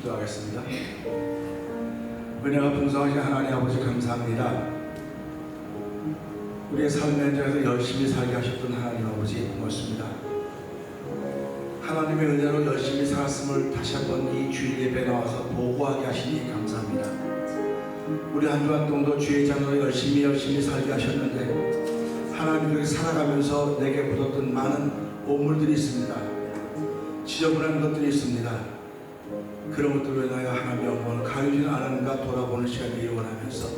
기도하겠습니다. 은혜가 풍성하신 하나님 아버지 감사합니다. 우리의 삶의 현장에서 열심히 살게 하셨던 하나님 아버지 고맙습니다. 하나님의 은혜로 열심히 살았음을 다시 한번 이 주일 예배에 나와서 보고하게 하시니 감사합니다. 우리 한 주간 동안도 주의 자녀로 열심히 살게 하셨는데 하나님께 살아가면서 내게 묻었던 많은 오물들이 있습니다. 지저분한 것들이 있습니다. 그런 것들로 인하여 하나님의 영광을 가리지 않은가 돌아보는 시간을 되기를 원하면서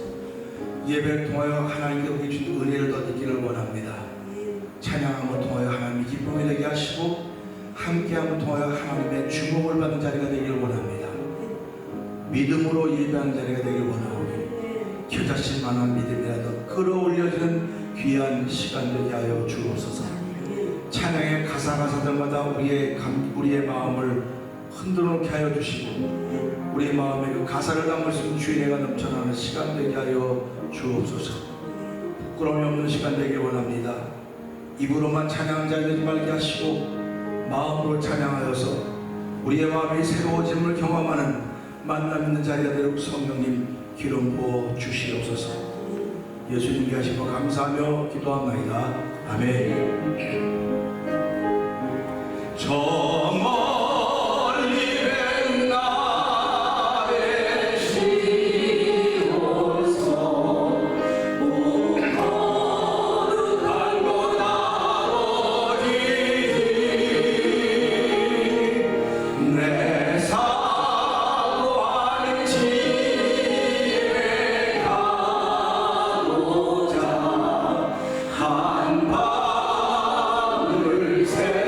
예배를 통하여 하나님께 우리 주신 은혜를 더 느끼기를 원합니다. 찬양함을 통하여 하나님의 기쁨이 되게 하시고 함께함을 통하여 하나님의 주목을 받는 자리가 되기를 원합니다. 믿음으로 예배하는 자리가 되기를 원하오니 겨자씨 만한 믿음이라도 끌어올려지는 귀한 시간 되게 하여 주옵소서. 찬양의 가사들마다 우리의 마음을 흔들어 놓게 하여 주시고 우리의 마음에 그 가사를 담을 수 있는 주의 은혜가 넘쳐나는 시간 되게 하여 주옵소서. 부끄러움이 없는 시간 되길 원합니다. 입으로만 찬양하는 자리 되지 말게 하시고 마음으로 찬양하여서 우리의 마음이 새로워짐을 경험하는 만남 있는 자리가 되도록 성령님 기름 부어 주시옵소서. 예수님께 하신 것 감사하며 기도합나이다. 아멘. 한 방울 새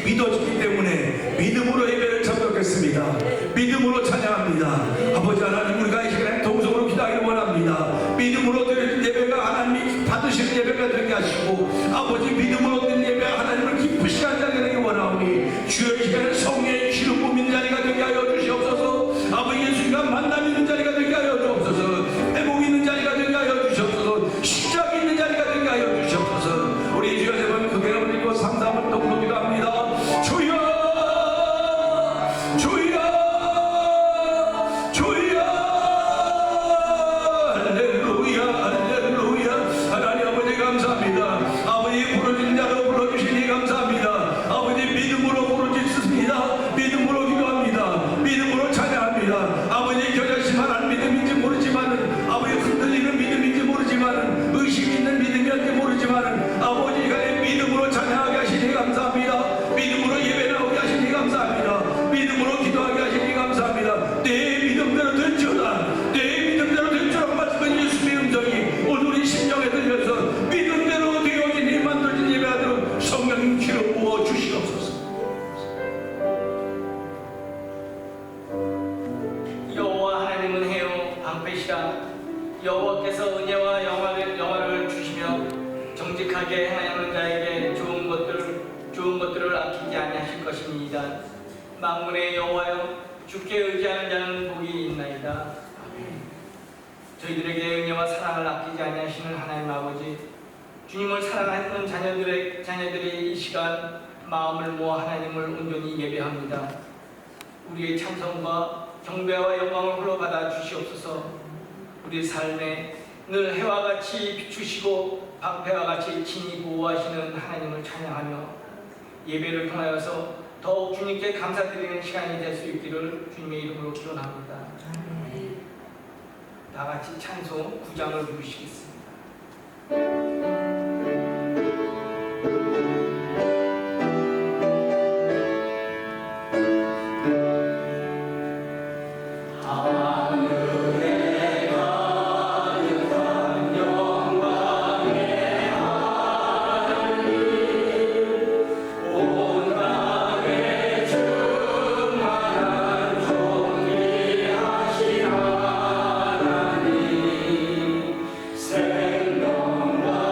것이 믿어지기 때문에 믿음으로 예배를 참석했습니다. 믿음으로 찬양합니다. 아버지 하나님, 우리가 이 시간에 동성으로 기도하기를 원합니다. 믿음으로 드린 예배가 하나님이 받으시는 예배가 되게 하시고, 아버지 믿음으로 드린 예배 하나님을 기쁘시게 하는 자리가 되기 원하오니, 주여 이 시간에 성령의 기름 부민 자리가 되게 하여 주시옵소서. 아버지 예수님과 만남 있는 자리가 되게 하여 주옵소서. 회복 있는 자리가 되게 하여 주시옵소서. 시작 있는 자리가 되게 하여 주시옵소서. 우리 주여 세 번 크게 올리고 삼삼을 또 부르기도 합니다. 주여, 주여, 주여, 할렐루야, 할렐루야. 하나님 아버지 감사합니다. 아버지 부르짖는 자로 불러주시니 감사합니다. 아버지 믿음으로 부르짖습니다. 믿음으로 기도합니다. 믿음으로 찬양합니다. 아버지 겨자씨만한 믿음인지 모르지만은, 아버지 흔들리는 믿음인지 모르지만은, 의심 있는 믿음인지 모르지만은, 아버지 간에 믿음으로 찬양하게 하시니 감사합니다. 믿음으로 예배 나오게 하시니 감사합니다. 믿음으로 기도하게 하시니 감사합니다. 내 믿음대로 될지어다, 내 믿음대로 될지어다 말씀은 예수님의 음성이 오늘 우리 심령에 들려서 믿음대로 되어진 이 만들어진 예배하도록 성령님 기름 부어 주시옵소서. 여호와 하나님은 해요 방패시라. 여호와께서 은혜와 영화를 주시며 정직하게 행하는 자에게 좋은 것들을 아끼지 아니하실 것입니다. 만군의 여호와여, 주께 의지하는 자는 복이 있나이다. 저희들에게 은혜와 사랑을 아끼지 아니하시는 하나님 아버지, 주님을 사랑하는 자녀들의 이 시간 마음을 모아 하나님을 온전히 예배합니다. 우리의 찬송과 경배와 영광을 홀로 받아 주시옵소서. 우리 삶에 늘 해와 같이 비추시고 방패와 같이 친히 보호하시는 하나님을 찬양하며 예배를 통하여서 더욱 주님께 감사드리는 시간이 될 수 있기를 주님의 이름으로 기원합니다. 다 같이 찬송 9장을 부르시겠습니다. 생명과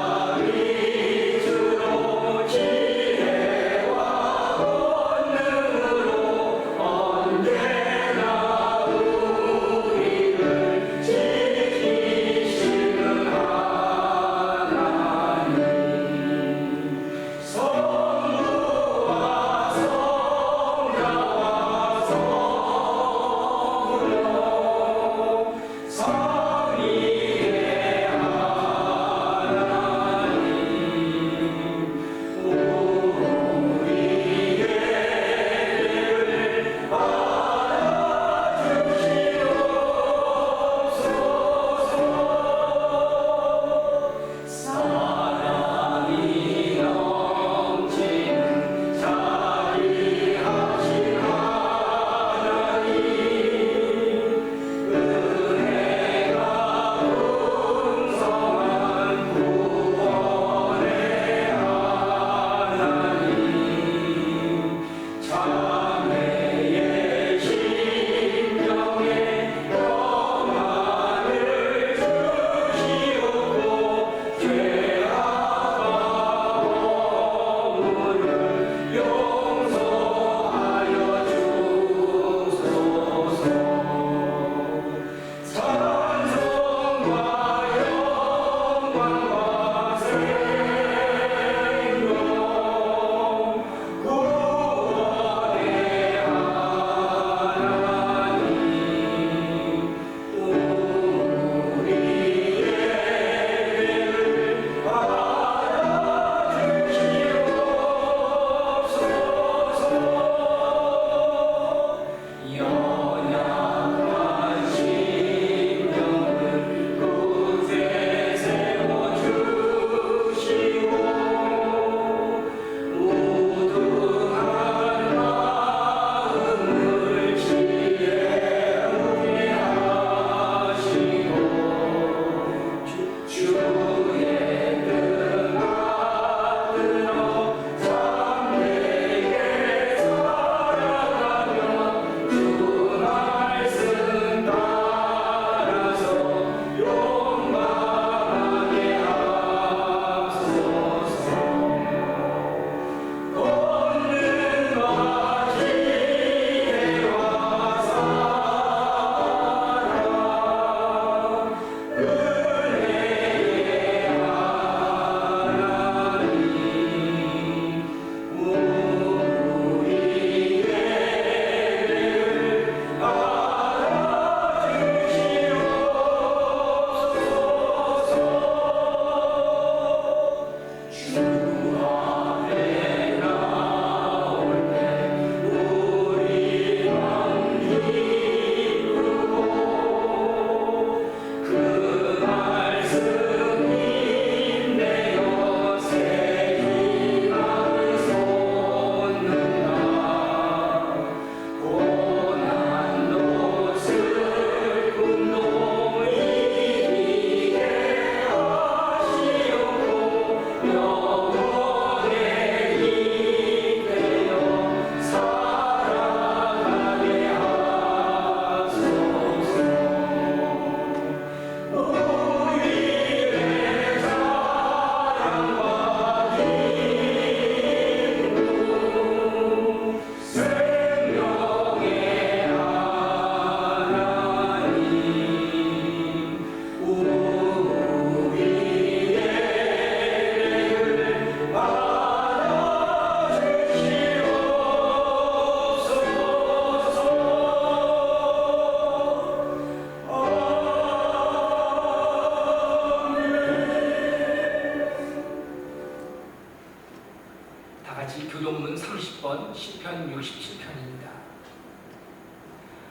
시편 67편입니다.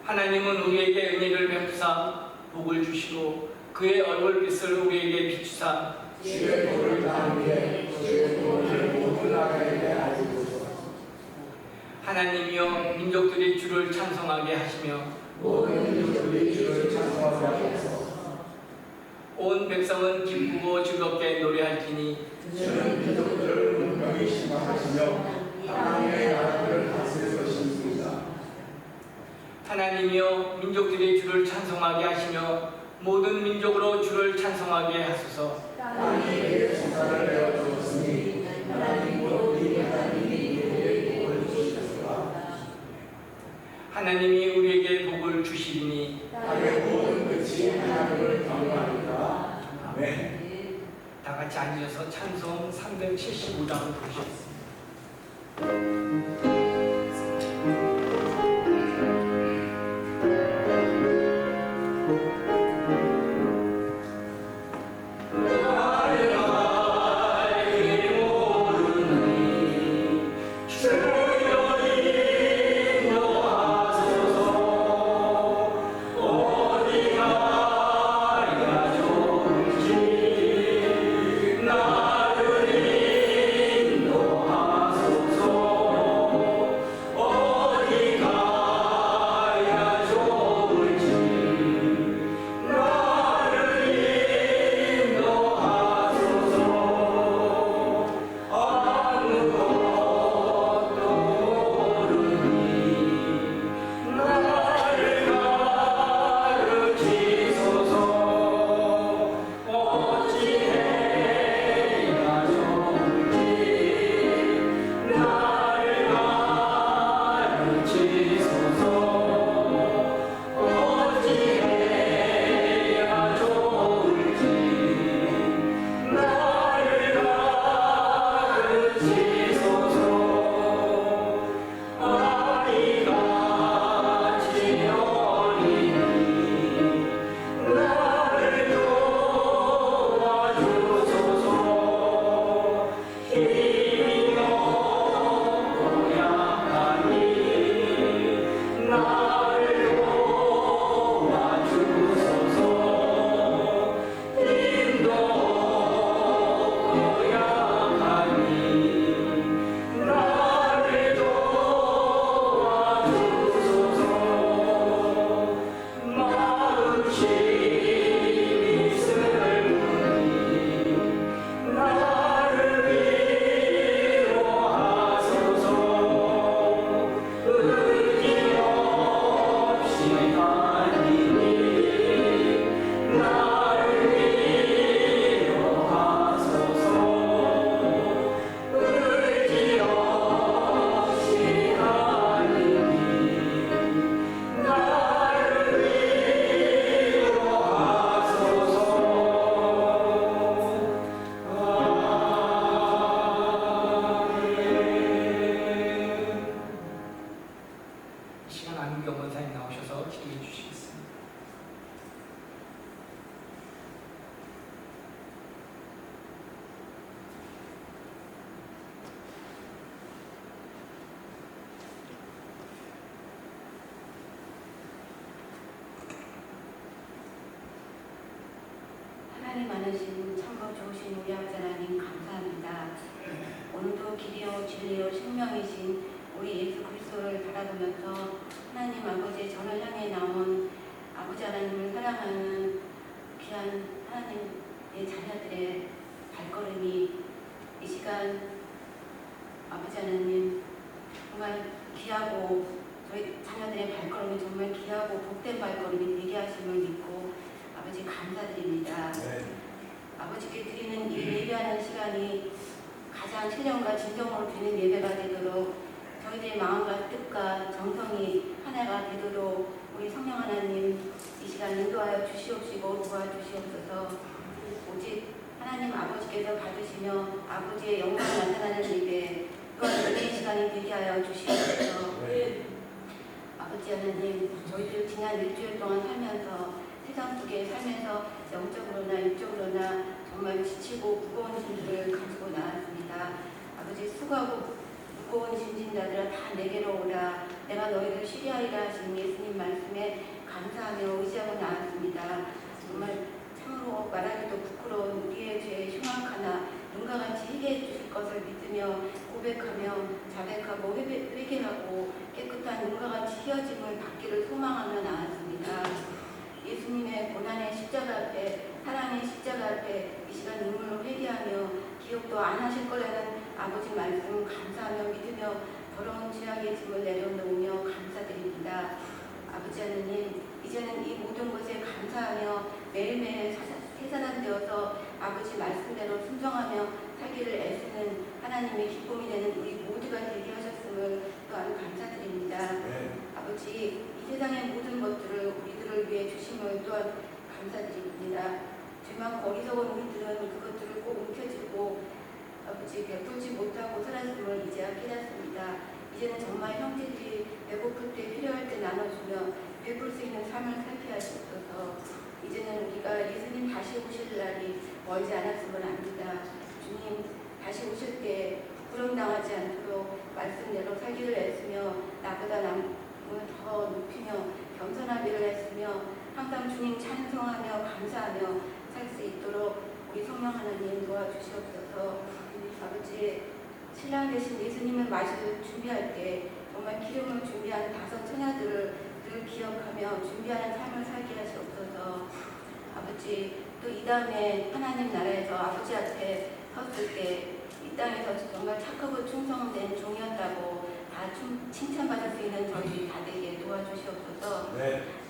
하나님은 우리에게 은혜를 베푸사 복을 주시고 그의 얼굴빛을 우리에게 비추사 주의 도를 나누게 주의 도를 모든 나라에게 알리소서. 하나님이여 민족들이 주를 찬송하게 하시며 모든 민족들이 주를 찬송하게 하소서. 온 백성은 기쁘고 즐겁게 노래할지니 주는 민족들을 분명히 심판하시며 하나님의 나라를 다스릴 것입니다. 하나님이여 민족들이 주를 찬송하게 하시며 모든 민족으로 주를 찬송하게 하소서. 땅이 내게 성산을 내어 주었으니 하나님으로 우리 하나님이 우리에게 복을 주시리라. 하나님이 우리에게 복을 주시리니 땅의 모든 끝이 하나님을 경외하리라. 아멘. 다 같이 앉으셔서 찬송 375장을 부르시겠습니다. 하나님 많으신 참고 좋으신 우리 아버지 하나님 감사합니다. 오늘도 길이요 진리요 생명이신 우리 예수 그리스도를 바라보면서 하나님 아버지의 저를 향해 나온 아버지 하나님을 사랑하는 귀한 하나님의 자녀들의 발걸음이 이 시간 아버지 하나님 정말 귀하고 저희 자녀들의 발걸음이 정말 귀하고 복된 발걸음이 되게 하심을 믿고 아버지 감사드립니다. 네. 아버지께 드리는 이 예배하는 시간이 가장 최정과 진정으로 드리는 예배가 되도록 저희들의 마음과 뜻과 정성이 하나가 되도록 우리 성령 하나님 이 시간 인도하여 주시옵시고 도와주시옵소서. 오직 하나님 아버지께서 받으시며 아버지의 영광 나타나는 예배 또한 은혜의 시간이 되게 하여 주시옵소서. 네. 아버지 하나님 저희들 지난 일주일 동안 살면서 세상 속에 살면서 영적으로나 육적으로나 정말 지치고 무거운 짐들을 가지고 나왔습니다. 아버지 수고하고 무거운 짐진 자들아 다 내게로 오라. 내가 너희를 쉬리하리라 하신 예수님 말씀에 감사하며 의지하고 나왔습니다. 정말 참으로 말하기도 부끄러운 우리의 죄의 흉악하나 눈과 같이 회개해 주실 것을 믿으며 고백하며 자백하고 회개하고 깨끗한 눈과 같이 휘어짐을 받기를 소망하며 나왔습니다. 예수님의 고난의 십자가 앞에, 사랑의 십자가 앞에 이 시간 눈물로 회개하며 기억도 안 하실 거라는 아버지 말씀 감사하며 믿으며 더러운 죄악의 짐을 내려놓으며 감사드립니다. 아버지 하나님, 이제는 이 모든 것에 감사하며 매일매일 새 사람 되어서 아버지 말씀대로 순종하며 살기를 애쓰는 하나님의 기쁨이 되는 우리 모두가 되게 하셨음을 또한 감사드립니다. 아버지, 이 세상의 모든 것들을 우리들을 위해 주심을 또한 감사드립니다. 죄만 어리석은 우리들은 그것들을 꼭 움켜쥐고 아버지 베풀지 못하고 살았음을 이제야 깨닫습니다. 이제는 정말 형제들이 배고플 때 필요할 때 나눠주며 베풀 수 있는 삶을 살게 하시옵소서. 이제는 우리가 예수님 다시 오실 날이 멀지 않았음을 압니다. 주님 다시 오실 때 부끄럼당하지 않도록 말씀대로 살기를 애쓰며 나보다 남을 더 높이며 겸손하기를 애쓰며 항상 주님 찬송하며 감사하며 살 수 있도록 우리 성령 하나님 도와주시옵소서. 아버지, 신랑 되신 예수님을 맞을 준비할 때 정말 기름을 준비한 5 처녀들을 늘 기억하며 준비하는 삶을 살게 하시옵소서. 아버지, 또 이 다음에 하나님 나라에서 아버지 앞에 섰을 때 이 땅에서 정말 착하고 충성된 종이었다고 다 칭찬받을 수 있는 저희 다 되게 도와주시옵소서.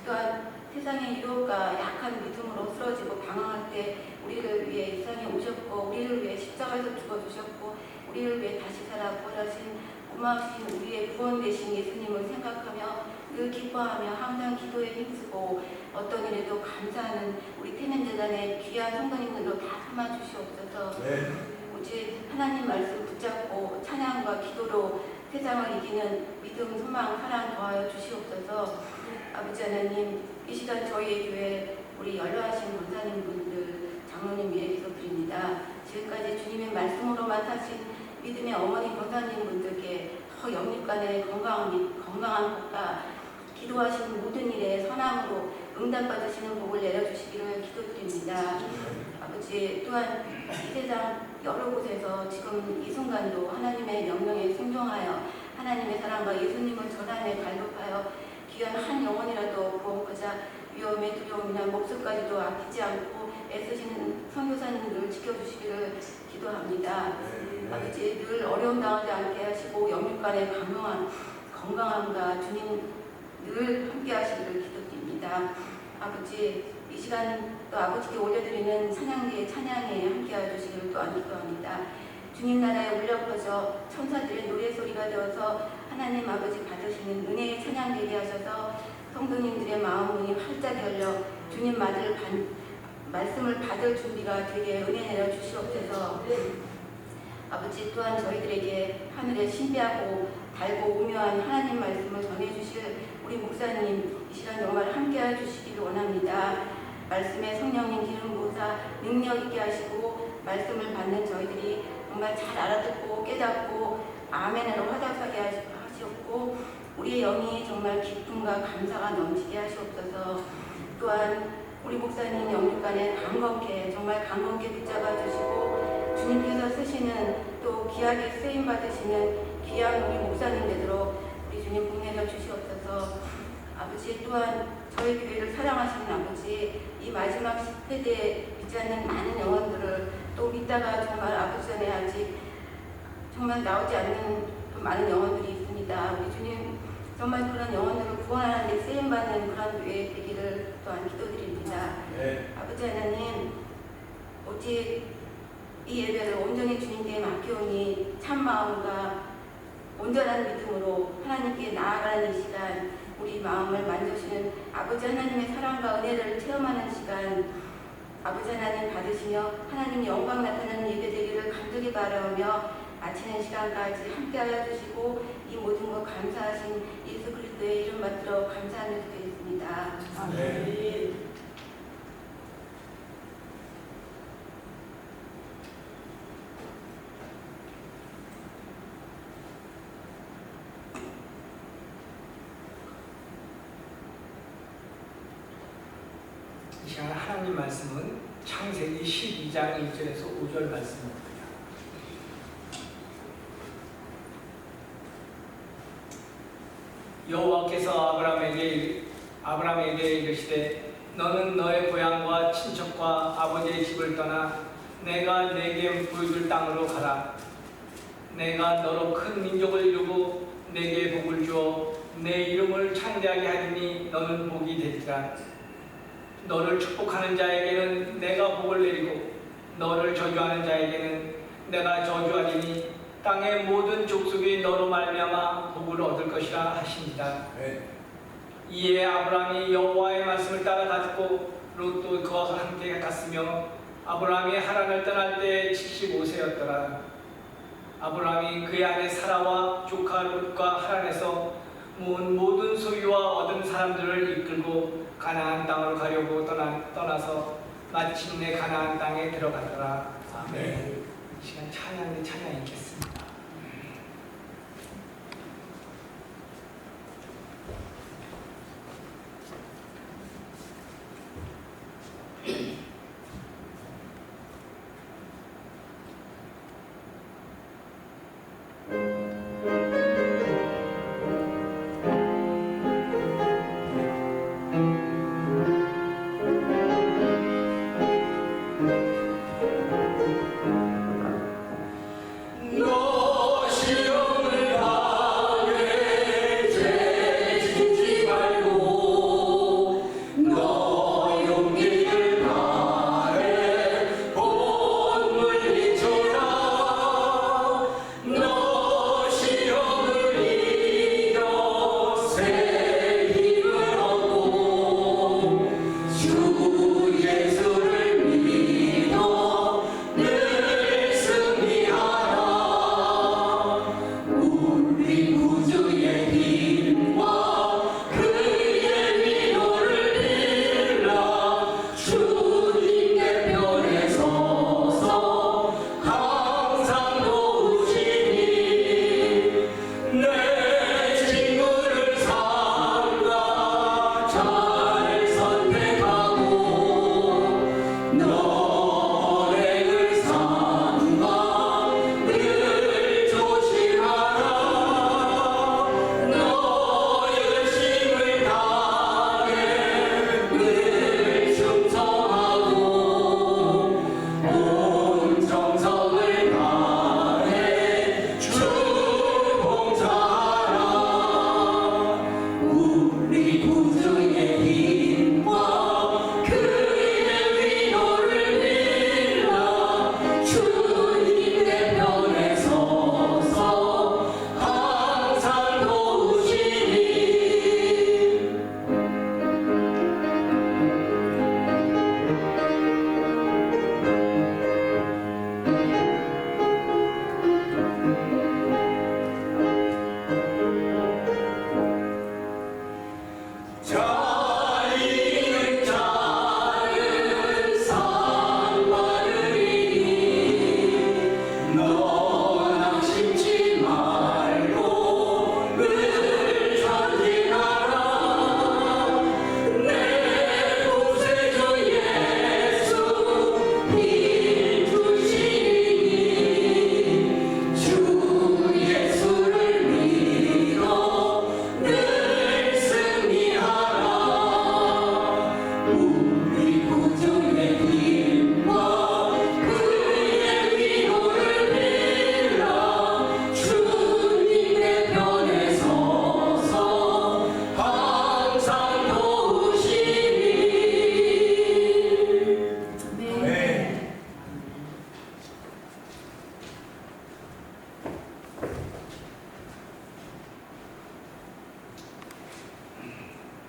또한 세상의 유혹과 약한 믿음으로 쓰러지고 방황할 때 우리를 위해 이 세상에 오셨고 우리를 위해 십자가에서 죽어주셨고 우리를 위해 다시 살아 부활하신 고마우신 우리의 구원 되신 예수님을 생각하며 늘 기뻐하며 항상 기도에 힘쓰고 어떤 일에도 감사하는 우리 태면재단의 귀한 성도님들로 다 삼아주시옵소서. 오직 하나님 말씀 붙잡고 찬양과 기도로 세상을 이기는 믿음, 소망, 사랑 더하여 주시옵소서. 아버지 하나님, 이 시간 저희의 교회 우리 연로하신 권사님분들, 장로님 위해 기도드립니다. 지금까지 주님의 말씀으로만 사신 믿음의 어머니 권사님분들께 더 영육간의 건강한 복과 기도하시는 모든 일에 선함으로 응답받으시는 복을 내려주시기를 기도드립니다. 아버지, 또한 이 세상 여러 곳에서 지금 이 순간도 하나님의 명령에 순종하여 하나님의 사랑과 예수님을 전하며 갈급하여 귀한 한 영혼이라도 구원하고자 위험에 두려움이나 목숨까지도 아끼지 않고 애쓰시는 선교사님들을 지켜주시기를 기도합니다. 아버지, 늘 어려움 당하지 않게 하시고 영육간의 건강함과 주님 늘 함께 하시기를 기도드립니다. 아버지, 이 시간 또 아버지께 올려드리는 찬양대의 찬양에 함께해 주시기를 또한 기도합니다. 주님 나라에 울려 퍼져 천사들의 노래소리가 되어서 하나님 아버지 받으시는 은혜의 찬양 되게 하셔서 성도님들의 마음문이 활짝 열려 주님 말씀을 받을 준비가 되게 은혜 내려 주시옵소서. 아버지, 또한 저희들에게 하늘의 신비하고 달고 오묘한 하나님 말씀을 전해주실 우리 목사님 이 시간 정말 함께해 주시기를 원합니다. 말씀의 성령님 기름 부으사 능력 있게 하시고 말씀을 받는 저희들이 정말 잘 알아듣고 깨닫고 아멘으로 화답하게 하시옵고 우리의 영이 정말 기쁨과 감사가 넘치게 하시옵소서. 또한 우리 목사님 영육간에 정말 강건케 붙잡아 주시고 주님께서 쓰시는 또 귀하게 쓰임 받으시는 귀한 우리 목사님 되도록 우리 주님 보내려 주시옵소서. 아버지, 또한 저희 교회를 사랑하시는 아버지, 이 마지막 세대에 믿지 않는 많은 영혼들을 또 믿다가 정말 아버지 전에 아직 정말 나오지 않는 또 많은 영혼들이 있습니다. 우리 주님 정말 그런 영혼들을 구원하는 데 쓰임받는 그런 교회 되기를 또한 기도드립니다. 아버지 하나님, 오직 이 예배를 온전히 주님께 맡겨오니 참 마음과 온전한 믿음으로 하나님께 나아가는 이 시간 우리 마음을 만져주시는 아버지 하나님의 사랑과 은혜를 체험하는 시간 아버지 하나님 받으시며 하나님 영광 나타나는 예배 되기를 간절히 바라며 마치는 시간까지 함께하여 주시고 이 모든 것 감사하신 예수 그리스도의 이름 받들어 감사하며 드리겠습니다. 아멘. 시간 하나님 말씀은 창세기 12장 1절에서 5절 말씀입니다. 여호와께서 아브라함에게 이르시되 너는 너의 고향과 친척과 아버지의 집을 떠나 내가 내게 보여줄 땅으로 가라. 내가 너로 큰 민족을 이루고 내게 복을 주어 내 이름을 창대하게 하리니 너는 복이 되리라. 너를 축복하는 자에게는 내가 복을 내리고 너를 저주하는 자에게는 내가 저주하리니 땅의 모든 족속이 너로 말미암아 복을 얻을 것이라 하시니라. 이에 아브라함이 여호와의 말씀을 따라 갔고 롯도 그와 함께 갔으며 아브라함이 하란을 떠날 때 75세였더라. 아브라함이 그의 아내 사라와 조카 롯과 하란에서 모은 모든 소유와 얻은 사람들을 이끌고 가나안 땅으로 가려고 떠나서 마침내 가나안 땅에 들어갔더라. 아멘. 이 시간 찬양 읽겠습니다.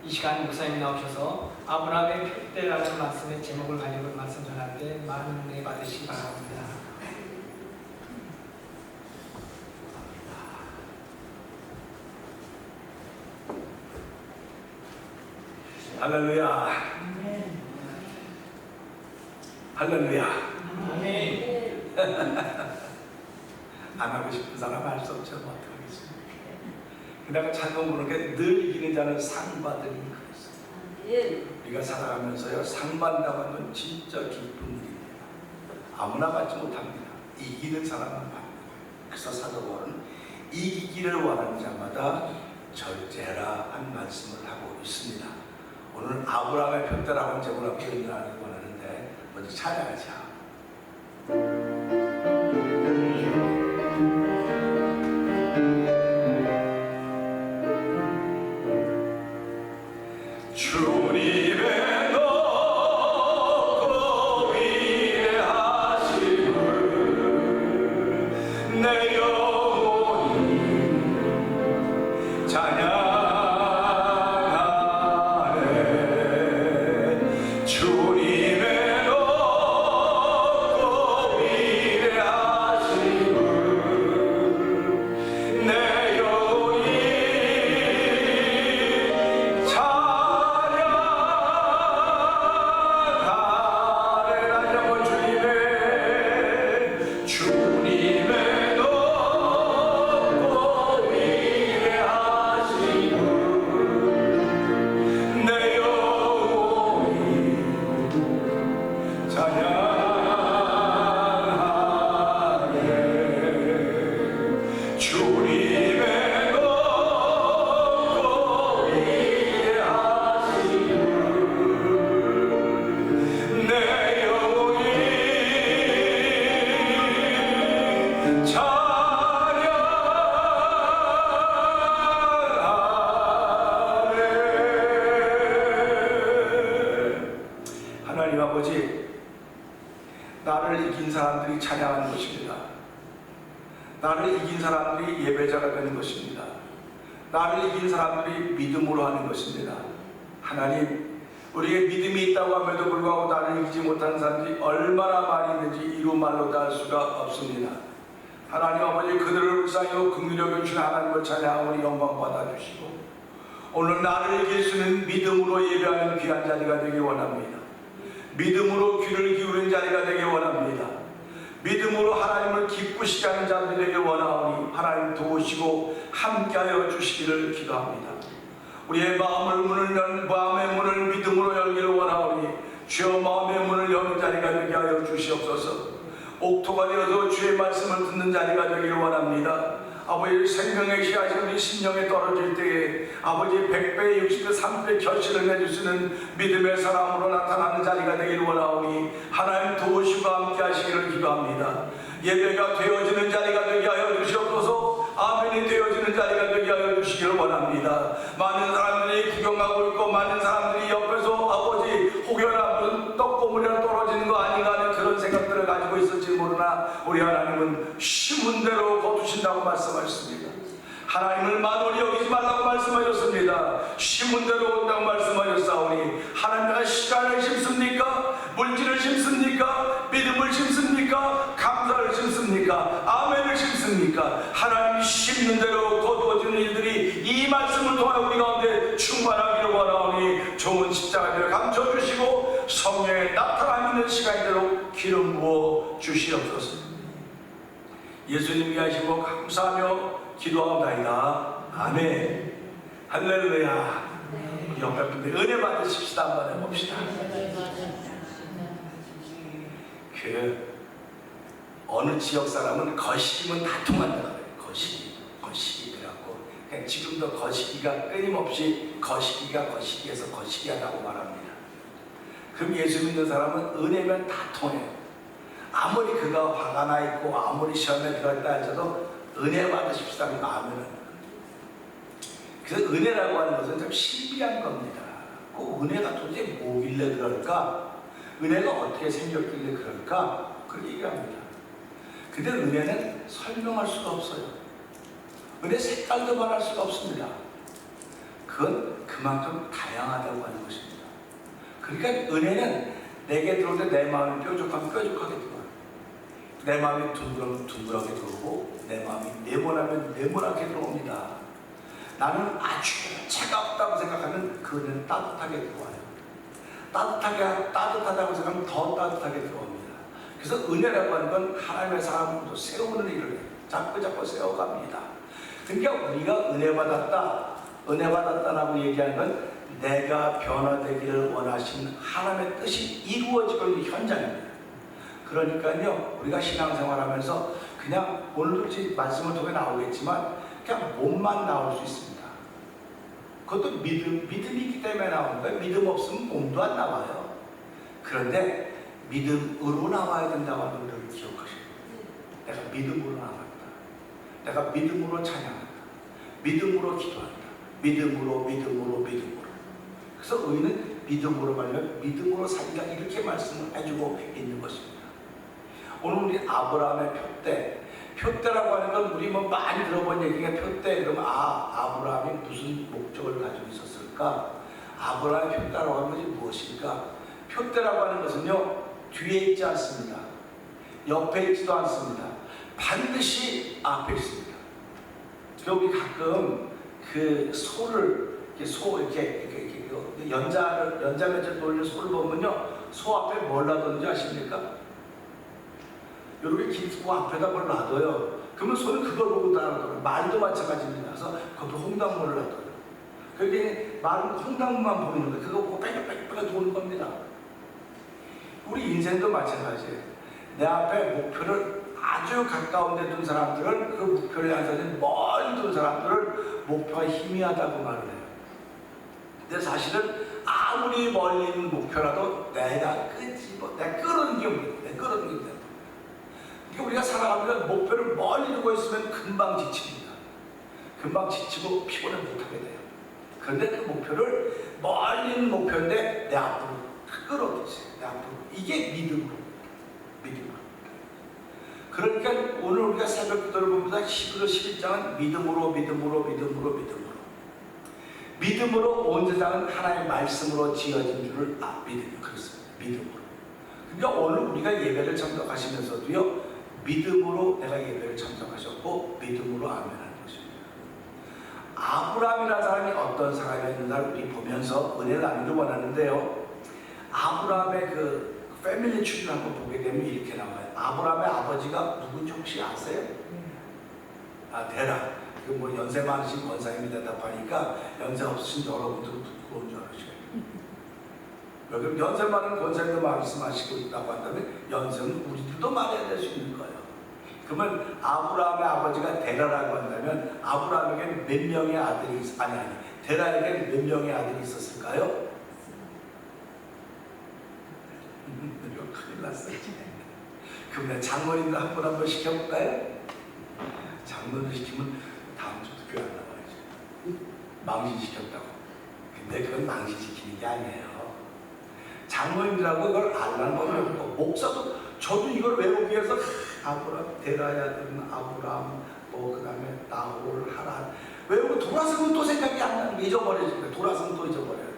이 시간 목사님이 나오셔서 아브라함의 표대라는 말씀의 제목을 가지고 말씀 전할 때 많은 은혜 받으시기 바랍니다. 할렐루야. 할렐루야. 아멘. 안 하고 싶은 사람 할 수 없죠. 어떡하겠습니까? 그다가 찬송 부르는 게 늘 이기는 자는 상 받으니 그랬어. 우리가 살아가면서요, 상반다는 건 진짜 기쁜 일입니다. 아무나 받지 못합니다. 이기는 사람만 받는 거예요. 그래서 사도 바울은 이기기를 원하는 자마다 절제하라 한 말씀을 하고 있습니다. 오늘 아브라함의 편대라고 제목을 표현하기 원하는데 먼저 찬양하자. 주님의 높고 위대하심을 내 영혼이 찬양하네. 주님의 높고 위대하심을 내 영혼이 하나님 아버지, 나를 이긴 사람들이 찬양하는 것입니다. 나를 이긴 사람들이 예배자가 되는 것입니다. 나를 이긴 사람들이 믿음으로 하는 것입니다. 하나님, 우리의 믿음이 있다고 함에도 불구하고 나를 이기지 못하는 사람들이 얼마나 많이 있는지 이루 말로 다 할 수가 없습니다. 하나님 아버지, 그들을 불쌍히 긍휼히 여겨주신 하나님을 찬양하오니 영광 받아주시고, 오늘 나를 이길 수 있는 믿음으로 예배하는 귀한 자리가 되기 원합니다. 믿음으로 귀를 기울인 자리가 되기 원합니다. 믿음으로 하나님을 기쁘시게 하는 자들이 되기 원하오니 하나님 도우시고 함께하여 주시기를 기도합니다. 우리의 마음의 문을 믿음으로 열기를 원하오니 주여 마음의 문을 여는 자리가 되게 하여 주시옵소서. 옥토가 되어서 주의 말씀을 듣는 자리가 되기를 원합니다. 아버지, 생명의 씨앗이 우리 심령에 떨어질 때에 아버지 100배, 60배, 3배 결실을 맺으시는 믿음의 사람으로 나타나는 자리가 되기를 원하오니 하나님 도우시고 함께 하시기를 기도합니다. 예배가 되어지는 자리가 되게 하여 주시옵소서. 아멘이 되어지는 자리가 되게 하여 주시기를 원합니다. 많은 사람들이 구경하고 있고 많은 사람들이 옆에서 아버지 혹여나 무슨 떡고물이나 떨어지는 거 아닌가 하는 그런 생각들을 가지고 있을지 모르나 우리 하나님은 심은 대로 거두신다고 말씀하셨습니다. 하나님을 만원히 여기지 말라고 말씀하셨습니다. 심은 대로 온다고 말씀하셨사오니 하나님과 시간을 심습니까? 물질을 심습니까? 믿음을 심습니까? 감사를 심습니까? 아멘을 심습니까? 하나님이 심는 대로 거두어지는 일들이 이 말씀을 통하여 우리 가운데 충만하기를 원하오니 좋은 십자가를 감춰주시고 성령의 나타나 있는 시간이 되도록 기름 부어 주시옵소서. 예수님 위하시고 감사하며 기도하옵나이다. 아멘. 할렐루야. 우리 옆에 분들 은혜 받으십시다. 한번 해봅시다. 어느 지역 사람은 거시기면 다 통한다 그래요. 거시기 그래갖고 그냥 지금도 거시기가 끊임없이 거시기에서 거시기하다고 말합니다. 그럼 예수 믿는 사람은 은혜면 다 통해요. 아무리 그가 화가 나 있고 아무리 시험에 들어있다 할지라도 은혜 받으십시다 하면 아멘은. 그래서 은혜라고 하는 것은 참 신비한 겁니다. 그 은혜가 도대체 뭐길래 그럴까? 은혜가 어떻게 생겼길래 그럴까? 그렇게 얘기합니다. 근데 은혜는 설명할 수가 없어요. 은혜 색깔도 말할 수가 없습니다. 그건 그만큼 다양하다고 하는 것입니다. 그러니까 은혜는 내게 들어올 때 내 마음이 뾰족하게 들어와요. 내 마음이 둥그러면 둥그렇게 들어오고 내 마음이 네모나면 네모나게 들어옵니다. 나는 아주 차갑다고 생각하면 그 은혜는 따뜻하게 들어와요. 따뜻하다고 생각하면 더 따뜻하게 들어옵니다. 그래서 은혜라고 하는 건 하나님의 사람으로 세우는 일을 자꾸 세워갑니다. 그러니까 우리가 은혜 받았다, 은혜 받았다라고 얘기하는 건 내가 변화되기를 원하시는 하나님의 뜻이 이루어지고 있는 현장입니다. 그러니까요, 우리가 신앙생활하면서 그냥 오늘도 제 말씀을 통해 나오겠지만 그냥 몸만 나올 수 있습니다. 그것도 믿음이 있기 때문에 나오는 거예요. 믿음 없으면 몸도 안 나와요. 그런데 믿음으로 나와야 된다고 하는 것을 기억하셔야 돼요. 내가 믿음으로 나왔다. 내가 믿음으로 찬양한다. 믿음으로 기도한다. 믿음으로. 그래서 의인은 믿음으로 말면 믿음으로 산다, 이렇게 말씀을 해주고 있는 것입니다. 오늘 우리 아브라함의 표대라고 하는 건 우리 뭐 많이 들어본 얘기가 표대 그러면 아브라함이 무슨 목적을 가지고 있었을까? 아브라함의 표대라고 하는 것이 무엇일까? 표대라고 하는 것은요, 뒤에 있지 않습니다. 옆에 있지도 않습니다. 반드시 앞에 있습니다. 우리 가끔 그 소를 이렇게 연자매질 돌리는 소를 보면요, 소 앞에 뭘 놔뒀는지 아십니까? 이렇게 길고 앞에다 뭘 놔둬요. 그러면 소는 그걸 보고 따라가요. 말도 마찬가지입니다. 그래서 그 홍당무를 놔둬요. 그게 말은 홍당무만 보이는 거예요. 그거 보고 빽빽빽 도는 겁니다. 우리 인생도 마찬가지예요. 내 앞에 목표를 아주 가까운 데 둔 사람들은 그 목표를 향해서 멀리 둔 사람들을 목표가 희미하다고 말을 해요. 근데 사실은 아무리 멀리 있는 목표라도 내가 끌어당기면 돼. 그러니까 우리가 살아가면서 목표를 멀리 두고 있으면 금방 지칩니다. 금방 지치고 피곤해 못하게 돼요. 그런데 그 목표를 멀리 있는 목표인데 내 앞으로 끌어들이세요. 내 앞으로. 이게 믿음으로. 그러니까 오늘 우리가 새벽 기도를 봅니다. 11절 11장은 믿음으로 온 세상은 하나님의 말씀으로 지어진 줄을 믿음이 그렇습니다. 믿음으로. 그러니까 오늘 우리가 예배를 참석하시면서도요, 믿음으로 내가 예배를 참석하셨고 믿음으로 아멘하는 것입니다. 아브라함이라는 사람이 어떤 사람이었는가를 우리 보면서 은혜를 나누길 원하는데요, 아브라함의 그 패밀리 추리를 한번 보게 되면 이렇게 나와요. 아브라함의 아버지가 누군지 혹시 아세요? 데라. 그 뭐 연세 많으신 권사님이 대답하니까 연세 없으신 여러분들은 부끄러운 줄 알으셔요. 여기 연세 많은 권사님도 말씀하시고 있다고 한다면 연세는 우리들도 말해야 될 수 있는 거예요. 그러면 아브라함의 아버지가 데라라고 한다면 아브라함에게는 몇 명의 아들이 데라에게는 몇 명의 아들이 있었을까요? 큰일 났어요. 그럼 내가 장로님도 한 번 시켜볼까요? 장로를 시키면 다음 주도 교회 안 나와야죠. 망신시켰다고. 근데 그건 망신시키는 게 아니에요. 장로님들하고 이걸 알라는 법을 없고, 목사도 저도 이걸 외우기 위해서 아브라함, 데라의 아들은 아브라함, 그 다음에 나홀, 하란 외우고 돌아서면 또 생각이 안 나는 게 잊어버려집니다. 돌아서면 또 잊어버려요.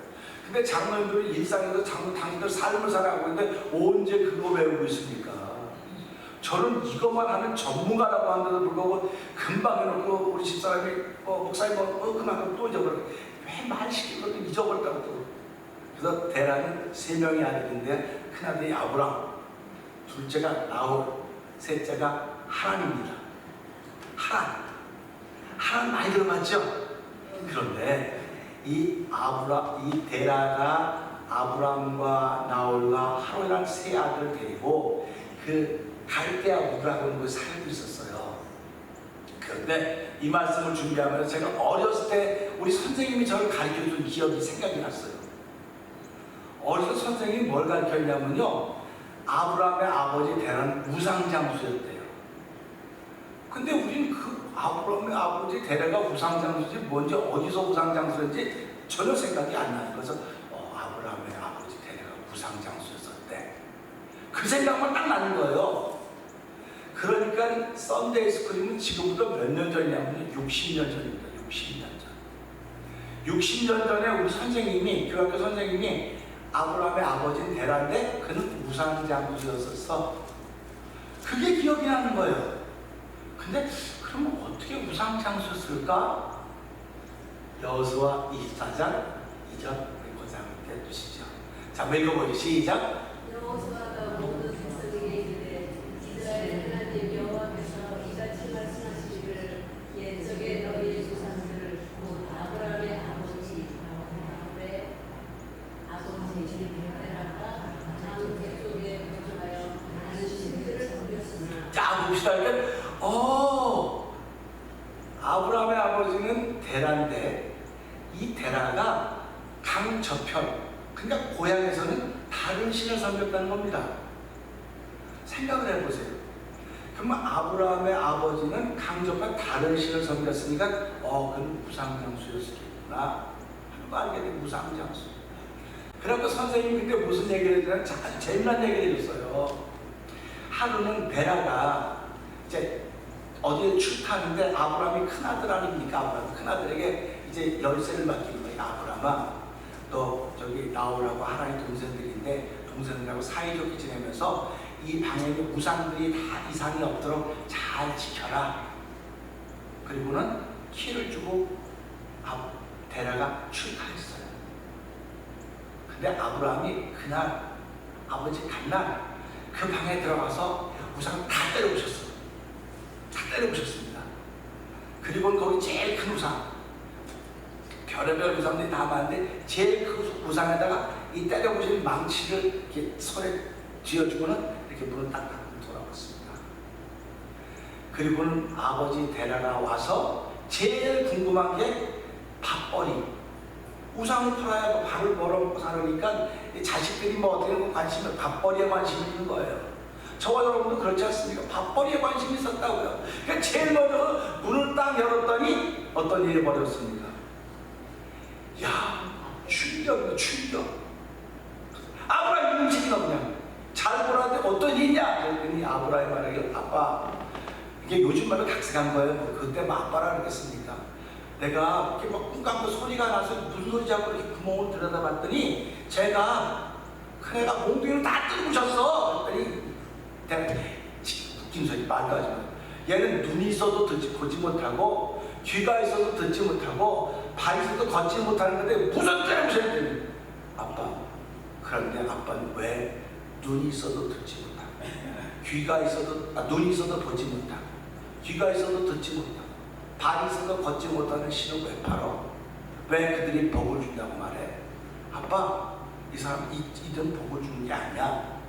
근데 장로님들은 일상에서 당신들 삶을 살아가고 있는데 언제 그거 외우고 있습니까? 저는 이것만 하는 전문가라고 하는데도 불구하고 금방 해놓고 우리 집사람이 목사님 그만큼 또 잊어버려. 왜 말 시키고 잊어버렸다고 또. 그래서 데라는 3명의 아들인데 큰아들이 아브람, 둘째가 나홀, 셋째가 하란입니다. 하란 많이 들어봤죠? 그런데 이 데라가 아브람과 나홀과 하란이라는 3 아들을 데리고 그 갈대아 우라고 하는 곳에 살고 있었어요. 그런데 이 말씀을 준비하면서 제가 어렸을 때 우리 선생님이 저를 가르쳐준 기억이 생각이 났어요. 어렸을 때 선생님이 뭘 가르쳤냐면요, 아브라함의 아버지 데라는 우상장수였대요. 근데 우리는 그 아브라함의 아버지 데라가 우상장수지 뭔지 어디서 우상장수인지 전혀 생각이 안 나는 거죠. 아브라함의 아버지 데라가 우상장수였었대. 그 생각만 딱 나는 거예요. 그러니까 썬데이 스쿨이면 지금부터 몇 년 전이냐면 60년 전입니다. 60년 전에 우리 선생님이, 교학교 선생님이 아브라함의 아버지는 데라인데 그는 우상장수였었어. 그게 기억이 나는 거예요. 근데 그럼 어떻게 우상장수였을까? 여호수아 24장 2절 우리 권사님께 해주시죠. 자, 한번 읽어보죠. 시작. 여호수아가 모든 백성에게 이르되 이스라엘 하나님 여호와께서 이같이 말씀하시기를 옛적에 너희의 조상들을 곧 아브라함의 봅시다. 아브라함의 아버지는 데라인데 이 데라가 강 저편, 그러니까 고향에서는 다른 신을 섬겼다는 겁니다. 생각을 해보세요. 그러면 아브라함의 아버지는 강 저편 다른 신을 섬겼으니까 그건 무상장수였겠구나 하는 거 알게 돼. 무상장수. 그래서 선생님이 그때 무슨 얘기를 했냐면 아주 재미난 얘기를 해줬어요. 하루는 데라가 이제 어디에 출타하는데 아브라함이 큰아들 아닙니까? 아브라함 큰아들에게 이제 열쇠를 맡기는 거예요. 아브라함아, 너 저기 나오라고 하나님 동생들인데 동생들하고 사이좋게 지내면서 이 방에 있는 우상들이 다 이상이 없도록 잘 지켜라. 그리고는 키를 주고 데라가 출타했어요. 근데 아브라함이 그날 아버지 간 날 그 방에 들어가서 우상 다 때려부셨어요. 다 때려부셨습니다. 그리고 거기 제일 큰 우상, 별의별 우상들이 다 많은데 제일 큰 우상에다가 이 때려부신 망치를 이렇게 손에 쥐어주고는 이렇게 문을 딱 닫고 돌아왔습니다. 그리고는 아버지 데라가 와서 제일 궁금한 게 밥벌이. 우상을 팔아야 밥을 벌어먹고 살으니까 자식들이 뭐 어떻게 관심을 밥벌이에 관심이 있는 거예요. 저와 여러분도 그렇지 않습니까? 밥벌이에 관심이 있었다고요. 그러니까 제일 먼저 문을 딱 열었더니 어떤 일이 벌어졌습니까? 야, 충격이다, 충격. 아브라함 음식이나 그냥 잘 보라는데 어떤 일이냐? 그랬더니 아브라함이 말하기를 아빠, 이게 요즘 말로 각색한 거예요. 뭐 그때 뭐 아빠라 그러겠습니까? 내가 이렇게 막 꿈 감고 소리가 나서 무슨 소리지 하고 이렇게 구멍을 들여다봤더니 제가 큰애가 몽둥이를 다 뜯어부셨어. 그랬더니 내가 웃긴 소리 말도 하지 마. 얘는 눈이 있어도 보지 못하고 귀가 있어도 듣지 못하고 발이 있어도 걷지 못하는 건데 무슨 때려부셨더니 아빠, 그런데 아빠는 왜 눈이 있어도 듣지 못하고 귀가 있어도 눈이 있어도 보지 못하고 귀가 있어도 듣지 못하고 발이 있어도 걷지 못하는 신을 왜 팔어? 왜 그들이 복을 준다고 말해? 아빠, 이 사람 이든 복을 주는 게 아니야.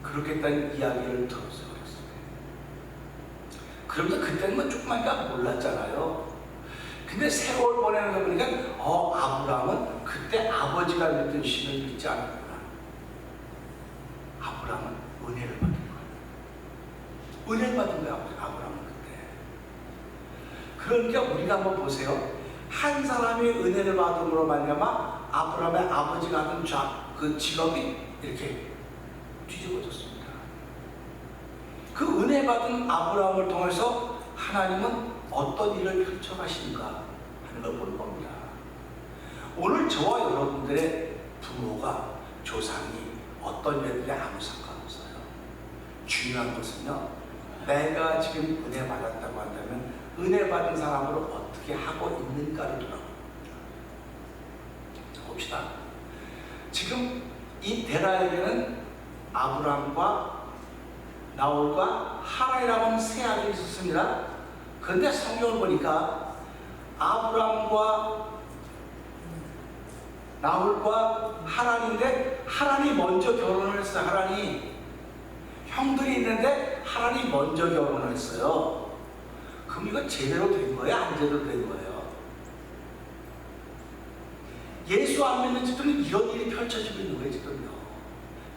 그렇겠다는 이야기를 들었어요. 그런데 그때는 조금만이가 몰랐잖아요. 근데 세월 보내면서 보니까 아브라함은 그때 아버지가 믿던 신을 믿지 않았구나. 아브라함은 은혜를 받은 거야. 은혜를 받은 거야, 아브라함은 그때. 그러니까 우리가 한번 보세요. 한 사람이 은혜를 받음으로 말미암아 아브라함의 아버지가 하던 그 직업이 이렇게 뒤집어졌습니다. 그 은혜 받은 아브라함을 통해서 하나님은 어떤 일을 펼쳐가시는가 하는 걸 보는 겁니다. 오늘 저와 여러분들의 부모가 조상이 어떤 일들이 아무 상관없어요. 중요한 것은요, 내가 지금 은혜 받았다고 한다면 은혜 받은 사람으로 어떻게 하고 있는가를 돌아봅니다. 봅시다. 지금 이 데라에게는 아브라함과 나홀과 하란이라고 하는 세 아들이 있었습니다. 그런데 성경을 보니까 아브라함과 나홀과 하란인데 하란이 먼저 결혼을 했어요. 하란이 형들이 있는데 하란이 먼저 결혼을 했어요. 그럼 이거 제대로 된 거예요? 안 제대로 된 거예요? 예수 안 믿는 집들은 이런 일이 펼쳐지고 있는 거예요. 지금요.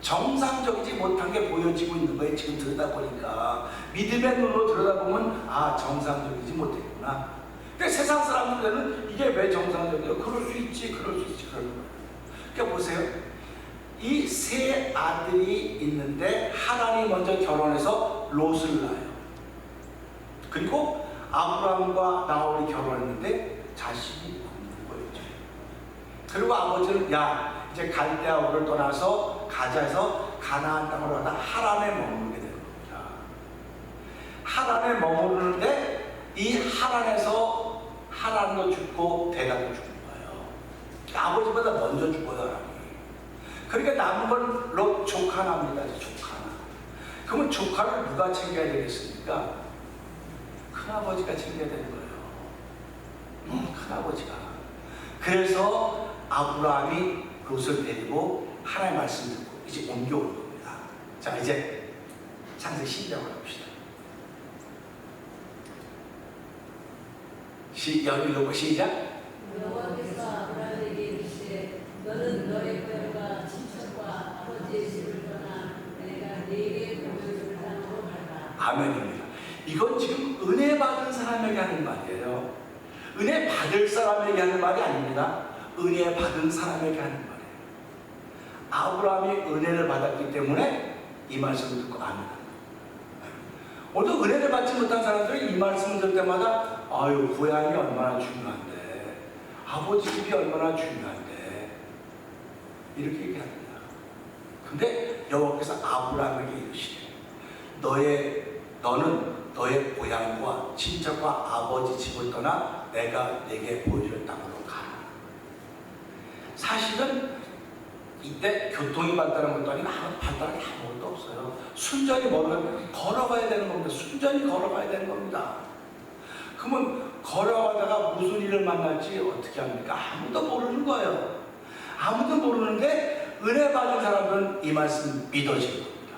정상적이지 못한 게 보여지고 있는 거예요. 지금 들여다보니까 믿음의 눈으로 들여다보면 정상적이지 못했구나. 그러니까 세상 사람들은 이게 왜 정상적이에요? 그럴 수 있지 그러는 거예요. 그러니까 보세요. 이 세 아들이 있는데 하란이 먼저 결혼해서 롯을 낳아요. 그리고 아브라함과 나홀이 결혼했는데 자식이 없는 거예요. 그리고 아버지는 이제 갈대아우를 떠나서 가자해서 가나안 땅으로 가다 하란에 머무르게 되는 겁니다. 하란에 머무르는데 이 하란에서 하란도 죽고 데라도 죽은 거예요. 그러니까 아버지보다 먼저 죽어요, 하란이. 그러니까 남은 건 롯 조카나입니다. 조카나. 그러면 조카를 누가 챙겨야 되겠습니까? 큰아버지가 챙겨야 되는 거예요. 큰아버지가. 그래서 아브라함이 롯을 데리고 하나님의 말씀 듣고 이제 옮겨오는 겁니다. 자, 창세기 12장을 봅시다. 여기 읽고 시작. 여호와께서 아브라함에게 이르시되 너는 너의 고향과 친척과 아버지의 집을 떠나 내가 네게 보여줄 땅으로 가라. 아멘입니다. 이건 지금 은혜 받은 사람에게 하는 말이에요. 은혜 받을 사람에게 하는 말이 아닙니다. 은혜 받은 사람에게 하는 말이에요. 아브라함이 은혜를 받았기 때문에 이 말씀을 듣고 아멘. 오늘도 은혜를 받지 못한 사람들이 이 말씀을 들을 때마다 아유, 고향이 얼마나 중요한데, 아버지 집이 얼마나 중요한데, 이렇게 얘기합니다. 근데 여호와께서 아브라함에게 이르시되 너는 너의 고향과 친척과 아버지 집을 떠나 내가 내게 보여줄 땅으로 가라. 사실은 이때 교통이 발달한 것도 아니고 발달한 게 아무것도 없어요. 순전히 걸어가야 되는 겁니다. 순전히 걸어가야 되는 겁니다. 그러면 걸어가다가 무슨 일을 만날지 어떻게 합니까? 아무도 모르는 거예요. 아무도 모르는데 은혜 받은 사람들은 이 말씀 믿어지는 겁니다.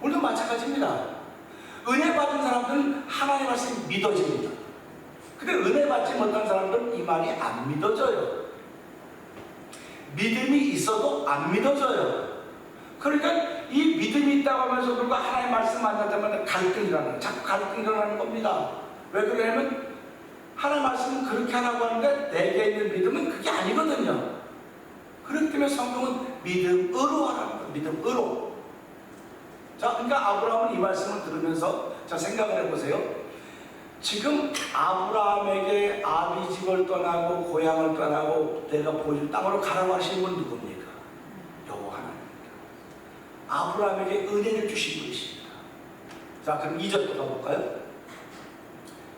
오늘도 마찬가지입니다. 은혜 받은 사람들은 하나님의 말씀이 믿어집니다. 근데 은혜 받지 못한 사람들은 이 말이 안 믿어져요. 믿음이 있어도 안 믿어져요. 그러니까 이 믿음이 있다고 하면서 그리고 하나님의 말씀 만날 때마다 갈등이 일어나는, 자꾸 갈등이 일어나는 겁니다. 왜 그러냐면 하나님의 말씀은 그렇게 하라고 하는데 내게 있는 믿음은 그게 아니거든요. 그렇기 때문에 성경은 믿음으로 하라는 거예요. 믿음으로. 자, 그러니까 아브라함은 이 말씀을 들으면서 자, 생각을 해보세요. 지금 아브라함에게 아비 집을 떠나고 고향을 떠나고 내가 보여줄 땅으로 가라고 하신 분 누굽니까? 여호와 하나님입니다. 아브라함에게 은혜를 주신 분이십니다. 자, 그럼 2절 또 가볼까요?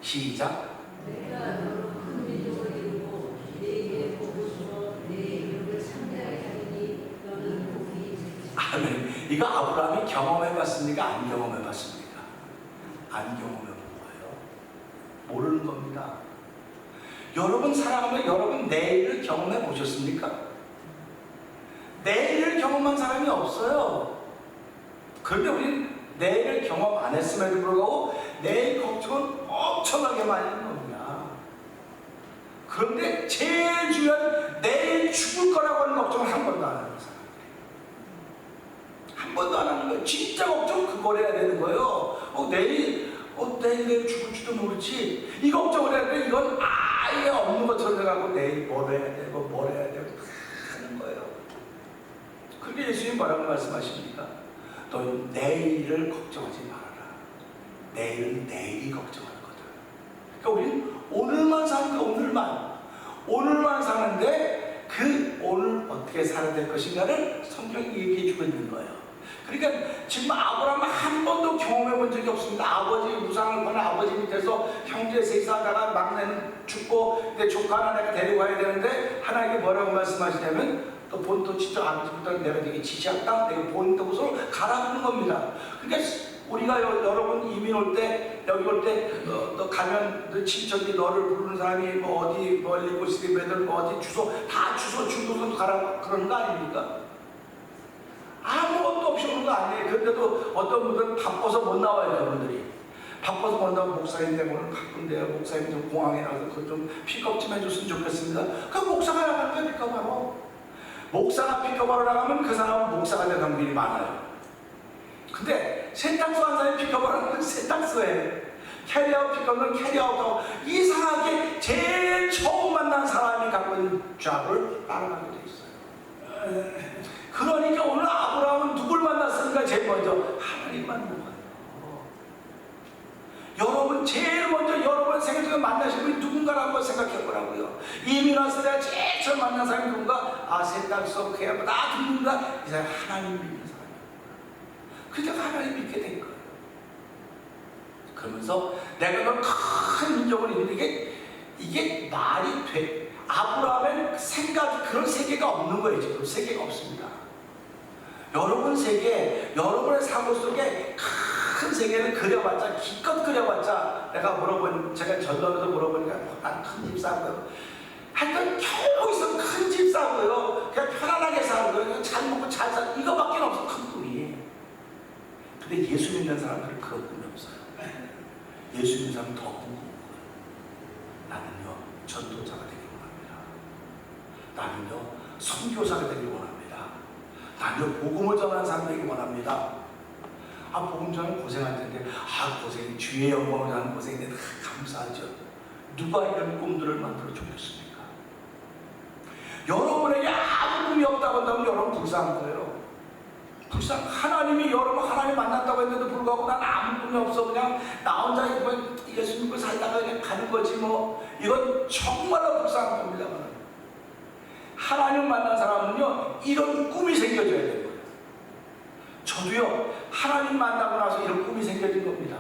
시작. 내가 너로 큰 민족을 이루고 네게 복을 주어 네 이름을 창대하게 하리니 너는 복이 되리라. 아멘. 이거 아브라함이 경험해봤습니까? 안 경험해봤습니까? 안 경험해본 거예요. 모르는 겁니다. 여러분 살아가면 여러분 내일을 경험해 보셨습니까? 내일을 경험한 사람이 없어요. 그런데 우리는 내일을 경험 안 했음에도 불구하고 내일 걱정은 엄청나게 많이 하는 겁니다. 그런데 제일 중요한 내일 죽을 거라고 하는 걱정을 한 번도 안 하는 사람. 한 번도 안 하는 거예요. 진짜 걱정 그걸 해야 되는 거예요. 내일 죽을지도 모르지. 이 걱정을 해야 돼. 이건 아예 없는 것처럼 생각하고 내일 뭘 해야 되고 뭘 해야 되고 하는 거예요. 그게 예수님 뭐라고 말씀하십니까? 너 내일을 걱정하지 말아라. 내일은 내일이 걱정할 거다. 그러니까 우리는 오늘만 사는 거야. 오늘만 사는데 그 오늘 어떻게 살아야 될 것인가를 성경이 얘기해 주고 있는 거예요. 그러니까 지금 아브라함은 한 번도 경험해 본 적이 없습니다. 아버지 무상을 보는 아버지 밑에서 형제 셋이 살다가 막내는 죽고 근데 조카 하나 내가 데리고 가야 되는데 하나님께 뭐라고 말씀하시냐면 또 본토 친척 아버지부터 내가 되게 지시할 땅 내가 본토 곳으로 가라는 겁니다. 그러니까 우리가 여러분 이민 올 때 여기 올 때 너 가면 너 친척이 너를 부르는 사람이 뭐 어디 멀리 곳이든 매들 뭐 어디 주소 다 주소 중도선 가라고 그러는 거 아닙니까? 아무것도 없이 오는 거 아니에요. 그런데도 어떤 분들은 바빠서 못 나와요. 여러분들이 바빠서 못 나오면 목사인데 오늘 바쁜데요. 목사님 좀 공항에 나와서 그거 좀 픽업 좀 해줬으면 좋겠습니다. 그 목사가 나갈 때 픽업하러 목사가 픽업하러 나가면 그 사람은 목사가 될 확률이 많아요. 근데 세탁소 한 사람이 픽업하는 세탁소에 캐리아웃 픽업은 캐리아웃하고 이상하게 제일 처음 만난 사람이 갖고 있는 잡을 따라가게 돼 있어요. 그러니까 오늘 아브라함은 누굴 만났습니까? 제일 먼저 하나님 만난 거예요. 여러분 제일 먼저 여러분 생애 중에 만나신 분이 누군가를 한번 생각해 보라고요. 이민 와서 내가 제일 처음 만난 사람이 누군가? 아, 세탁소 그야 나 누군가? 이 사람 하나님 믿는 사람이에요. 그러니까 하나님 믿게 된 거예요. 그러면서 내가 그런 큰 민족을 이루는 이게 말이 돼. 아브라함은 그런 세계가 없는 거예요. 지금 세계가 없습니다. 여러분 세계, 여러분의 삶 속에 큰 세계를 그려봤자, 기껏 그려봤자, 제가 전남에서 물어보니까 난 큰 집 사고요. 하여튼 겨우 있으면 큰 집 사고요. 그냥 편안하게 사는 거예요. 잘 먹고 잘 사는 이거밖에 없어, 큰 꿈이. 근데 예수 믿는 사람들은 그런 꿈이 없어요. 예수 믿는 사람은 더 궁금해요. 나는요 전도자가 되길 원합니다. 나는요 선교사가 되길 원합니다. 나는요 복음을 전하는 사람 되길 원합니다. 복음 전하는 고생할 텐데 고생이 주의 영광을 하는 고생인데 감사하죠. 누가 이런 꿈들을 만들어 주겠습니까? 여러분에게 아무 꿈이 없다고 한다면 여러분 불쌍한 거예요. 하나님이 여러분 하나님 만났다고 했는데도 불구하고 난 아무 꿈이 없어. 그냥 나 혼자 예수 믿고 살다가 그냥 가는 거지 뭐. 이건 정말로 불쌍한 겁니다. 하나님 만난 사람은요 이런 꿈이 생겨져야 되는 거예요. 저도요 하나님 만나고 나서 이런 꿈이 생겨진 겁니다.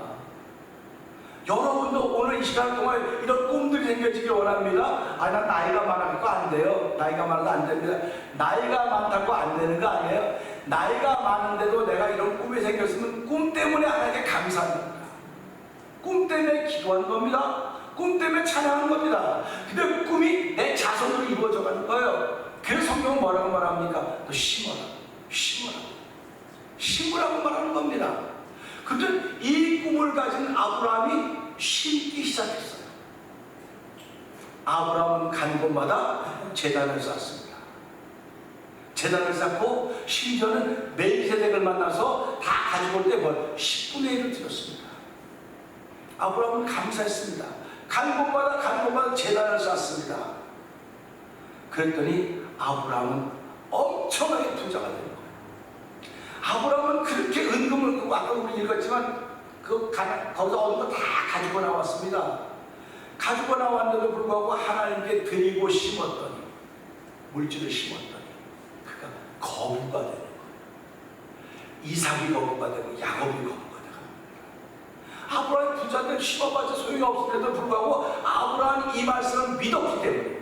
여러분도 오늘 이 시간 동안 이런 꿈들이 생겨지길 원합니다. 난 나이가 많아서 안 돼요. 나이가 많아서 안 됩니다. 나이가 많다고 안 되는 거 아니에요. 나이가 많은데도 내가 이런 꿈이 생겼으면 꿈 때문에 하나님께 감사하는 겁니다. 꿈 때문에 기도하는 겁니다. 꿈 때문에 찬양하는 겁니다. 근데 꿈이 내 자손으로 이루어져 가는 거예요. 그래서 성경은 뭐라고 말합니까? 너 심어라. 심으라고 말하는 겁니다. 그런데 이 꿈을 가진 아브라함이 심기 시작했어요. 아브라함은 간 곳마다 제단을 쌓습니다. 제단을 쌓고 심지어는 멜기세덱을 만나서 다 가지고 올 때 10분의 1을 드렸습니다. 아브라함은 감사했습니다. 간 곳마다 제단을 쌓습니다. 그랬더니 아브라함은 엄청나게 부자가 됩니다. 아브라함은 그렇게 은금을 끄고 아까 우리 읽었지만 거기서 얻은 거 다 가지고 나왔습니다. 가지고 나왔는데도 불구하고 하나님께 드리고 심었더니 물질을 심었더니 그가 거부가 되는 거예요. 이삭이 거부가 되고 야곱이 거부가 되고 아브라함이 부자인데 심어봤자 소용이 없음에도 불구하고 아브라함이 이 말씀을 믿었기 때문에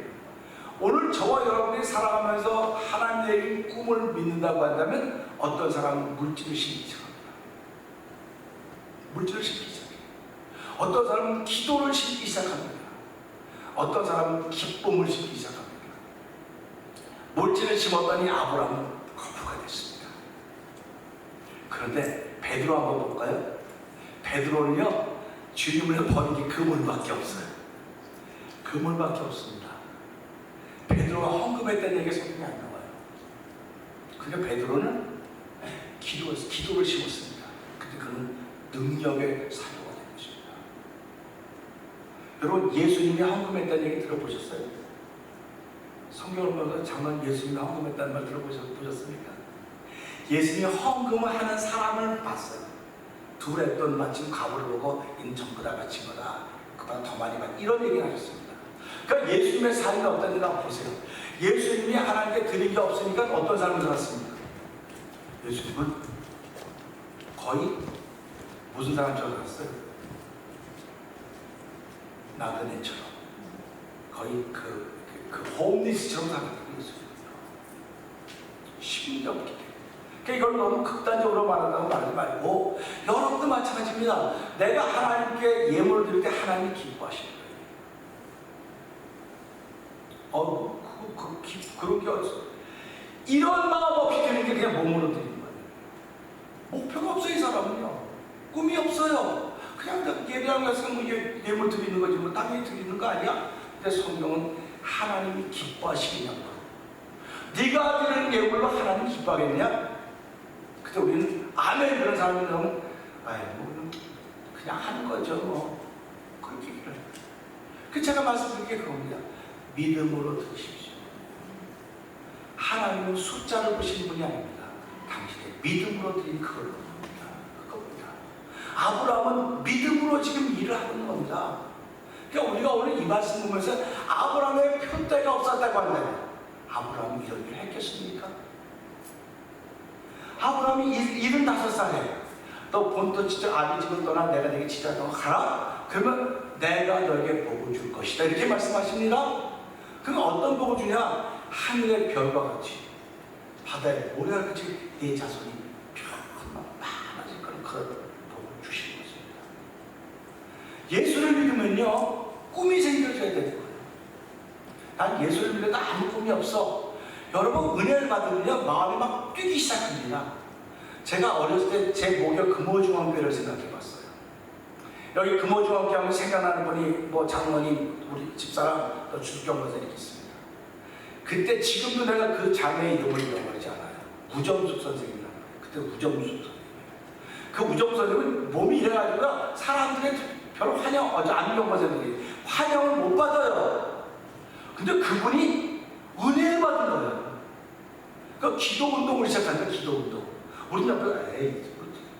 오늘 저와 여러분이 살아가면서 하나님의 꿈을 믿는다고 한다면 어떤 사람은 물질을 심기 시작합니다. 물질을 심기 시작해요. 어떤 사람은 기도를 심기 시작합니다. 어떤 사람은 기쁨을 심기 시작합니다. 물질을 심었더니 아브라함은 거부가 됐습니다. 그런데 베드로 한번 볼까요? 베드로는요 주님을 버린 게 그물밖에 없어요. 그물밖에 없습니다. 베드로가 헌금했다는 얘기가 성경에 안 나와요. 그러니까 베드로는 기도를 심었습니다. 근데 그는 능력의 사도가 된 것입니다. 여러분 예수님이 헌금했다는 얘기 들어보셨어요? 성경을 보면서 장관 예수님이 헌금했다는 말 들어보셨습니까? 예수님이 헌금을 하는 사람을 봤어요. 둘의 돈 마침 가부를 보고 이는 전부 다 바친 거다. 그보다 더 많이 받 이런 얘기를 하셨습니다. 그러니까 예수님의 삶이 어떤가 보세요. 예수님이 하나님께 드린 게 없으니까 어떤 삶을 살았습니까? 예수님은 거의 무슨 사람처럼 살았어요? 나그네처럼 거의 그 홈리스처럼 살았다고 예수님은요. 힘이 없기 때문에. 그러니까 이걸 너무 극단적으로 말한다고 말하지 말고 여러분도 마찬가지입니다. 내가 하나님께 예물을 드릴 때 하나님이 기뻐하시는 거예요. 그런 게 어딨어. 이런 마음 없이 드리는 게 그냥 몸으로 드리는 거예요. 목표가 없어요. 이 사람은요. 꿈이 없어요. 그냥 예배하는 것은 뭐 예물 드리는 거지 뭐 땅에 드리는 거 아니야? 근데 성경은 하나님이 기뻐하시겠냐고. 네가 드리는 예물로 하나님 기뻐하겠냐? 근데 우리는 아멘 그런 사람이 너무 그냥 하는 거죠 뭐. 그렇게 얘기를 해요. 그 제가 말씀드린 게 그겁니다. 믿음으로 드십시오. 하나님은 숫자를 보시는 분이 아닙니다. 당신의 믿음으로 드린 그걸로 그겁니다. 아브라함은 믿음으로 지금 일을 하고 있는 겁니다. 그러니까 우리가 오늘 이 말씀 보면서 아브라함의 표대가 없었다고 한다면 아브라함이 이런 일을 했겠습니까? 아브라함이 75살에 너 본토 진짜 아비 집을 떠나 내가 네게 지자하고 가라? 그러면 내가 너에게 복을 줄 것이다. 이렇게 말씀하십니다. 그럼 어떤 복을 주냐? 하늘의 별과 같이 바다의 모래와 같이 네 자손이 많아질 그런 복을 주시는 것입니다. 예수를 믿으면요 꿈이 생겨져야 되는 거예요. 난 예수를 믿어도 아무 꿈이 없어. 여러분 은혜를 받으면요 마음이 막 뛰기 시작합니다. 제가 어렸을 때 제 목욕 금호중앙교회를 생각해봤어요. 여기 금호중앙교회 하면 생각나는 분이 뭐 장로님, 우리 집사람, 또 주경과장이 있습니다. 그때 지금도 내가 그 장로의 이름을 잃어버리지 않아요. 우정숙 선생님이라고. 그때 우정숙 선생님. 그 우정숙 선생님은 몸이 이래가지고 사람들의 별 환영, 안경 선생님이 환영을 못 받아요. 근데 그분이 은혜를 받은 거예요. 그 기도 운동을 시작한 거예요. 기도 운동. 우리 옆에 에이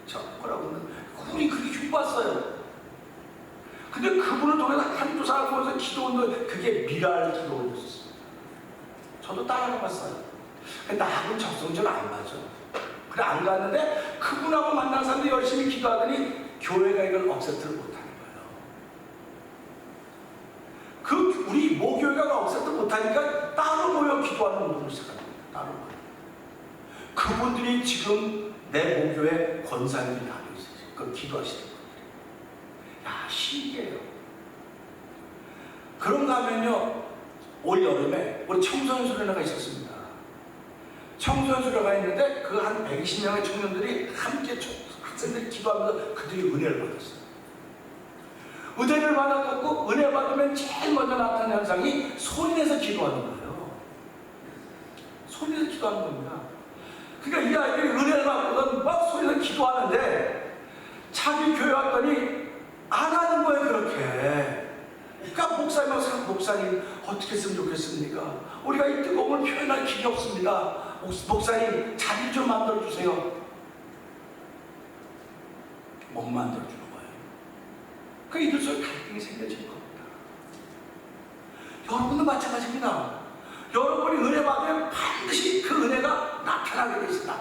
저 뭐라고는 그분이 그렇게 흉봤어요. 근데 그분을 통해서 한두 사람 보면서 기도 운동, 그게 미랄 기도 운동이었어요. 저도 따라가 봤어요. 근데 나하고는 적성적으로 안 맞아. 그래 안 갔는데 그분하고 만난 사람들이 열심히 기도하더니 교회가 이걸 억셉트를 못하는 거예요. 그 우리 모교회가 억셉트 못하니까 따로 모여 기도하는 운동을 시작합니다. 따로 모여. 그분들이 지금 내 모교회 권사님들이 하고 있어요. 그 기도하시는 분들이. 야, 신기해요. 그런가 하면요, 올 여름에 우리 청소년 수련회가 있었습니다. 청소년 수련회가 있는데 그 한 120명의 청년들이 함께 학생들이 기도하면서 그들이 은혜를 받았어요. 은혜를 받았고 은혜 받으면 제일 먼저 나타나는 현상이 소리내서 기도하는 거예요. 소리내서 기도하는 겁니다. 그러니까 이 아이들이 은혜를 받고는 막 소리내서 기도하는데 자기 교회 왔더니 안 하는 거예요, 그렇게. 그러니까 목사님 어떻게 했으면 좋겠습니까? 우리가 이 뜨거움을 표현할 길이 없습니다. 목사님 자리 좀 만들어주세요. 못 만들어주는 거예요. 그 이들 속에 갈등이 생겨질 겁니다. 여러분도 마찬가지입니다. 여러분이 은혜 받으면 반드시 그 은혜가 나타나게 돼 있습니다.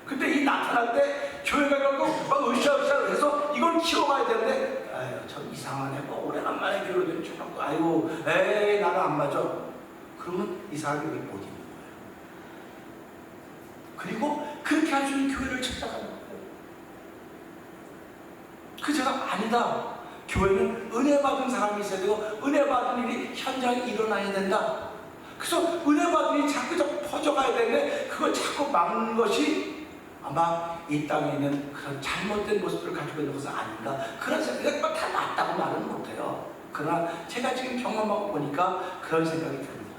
근데 이 나타날 때 교회가 결국 막 으쌰으쌰 해서 이걸 키워가야 되는데, 아유, 참 이상하네. 뭐 오래간만에 교회를 쳐놓고, 아이고, 에이, 나는 안 맞아. 그러면 이 사람이 왜 못 있는 거예요? 그리고 그렇게 할 수 있는 교회를 찾아가는 거예요. 그 제가 아니다. 교회는 은혜 받은 사람이 있어야 되고 은혜 받은 일이 현장에 일어나야 된다. 그래서 은혜 받은 일이 자꾸 퍼져가야 되는데 그걸 자꾸 막는 것이 아마 이 땅에 있는 그런 잘못된 모습들을 가지고 있는 것은 아닌가. 그런 생각이 다 맞다고 말은 못해요. 그러나 제가 지금 경험하고 보니까 그런 생각이 드는 거예요.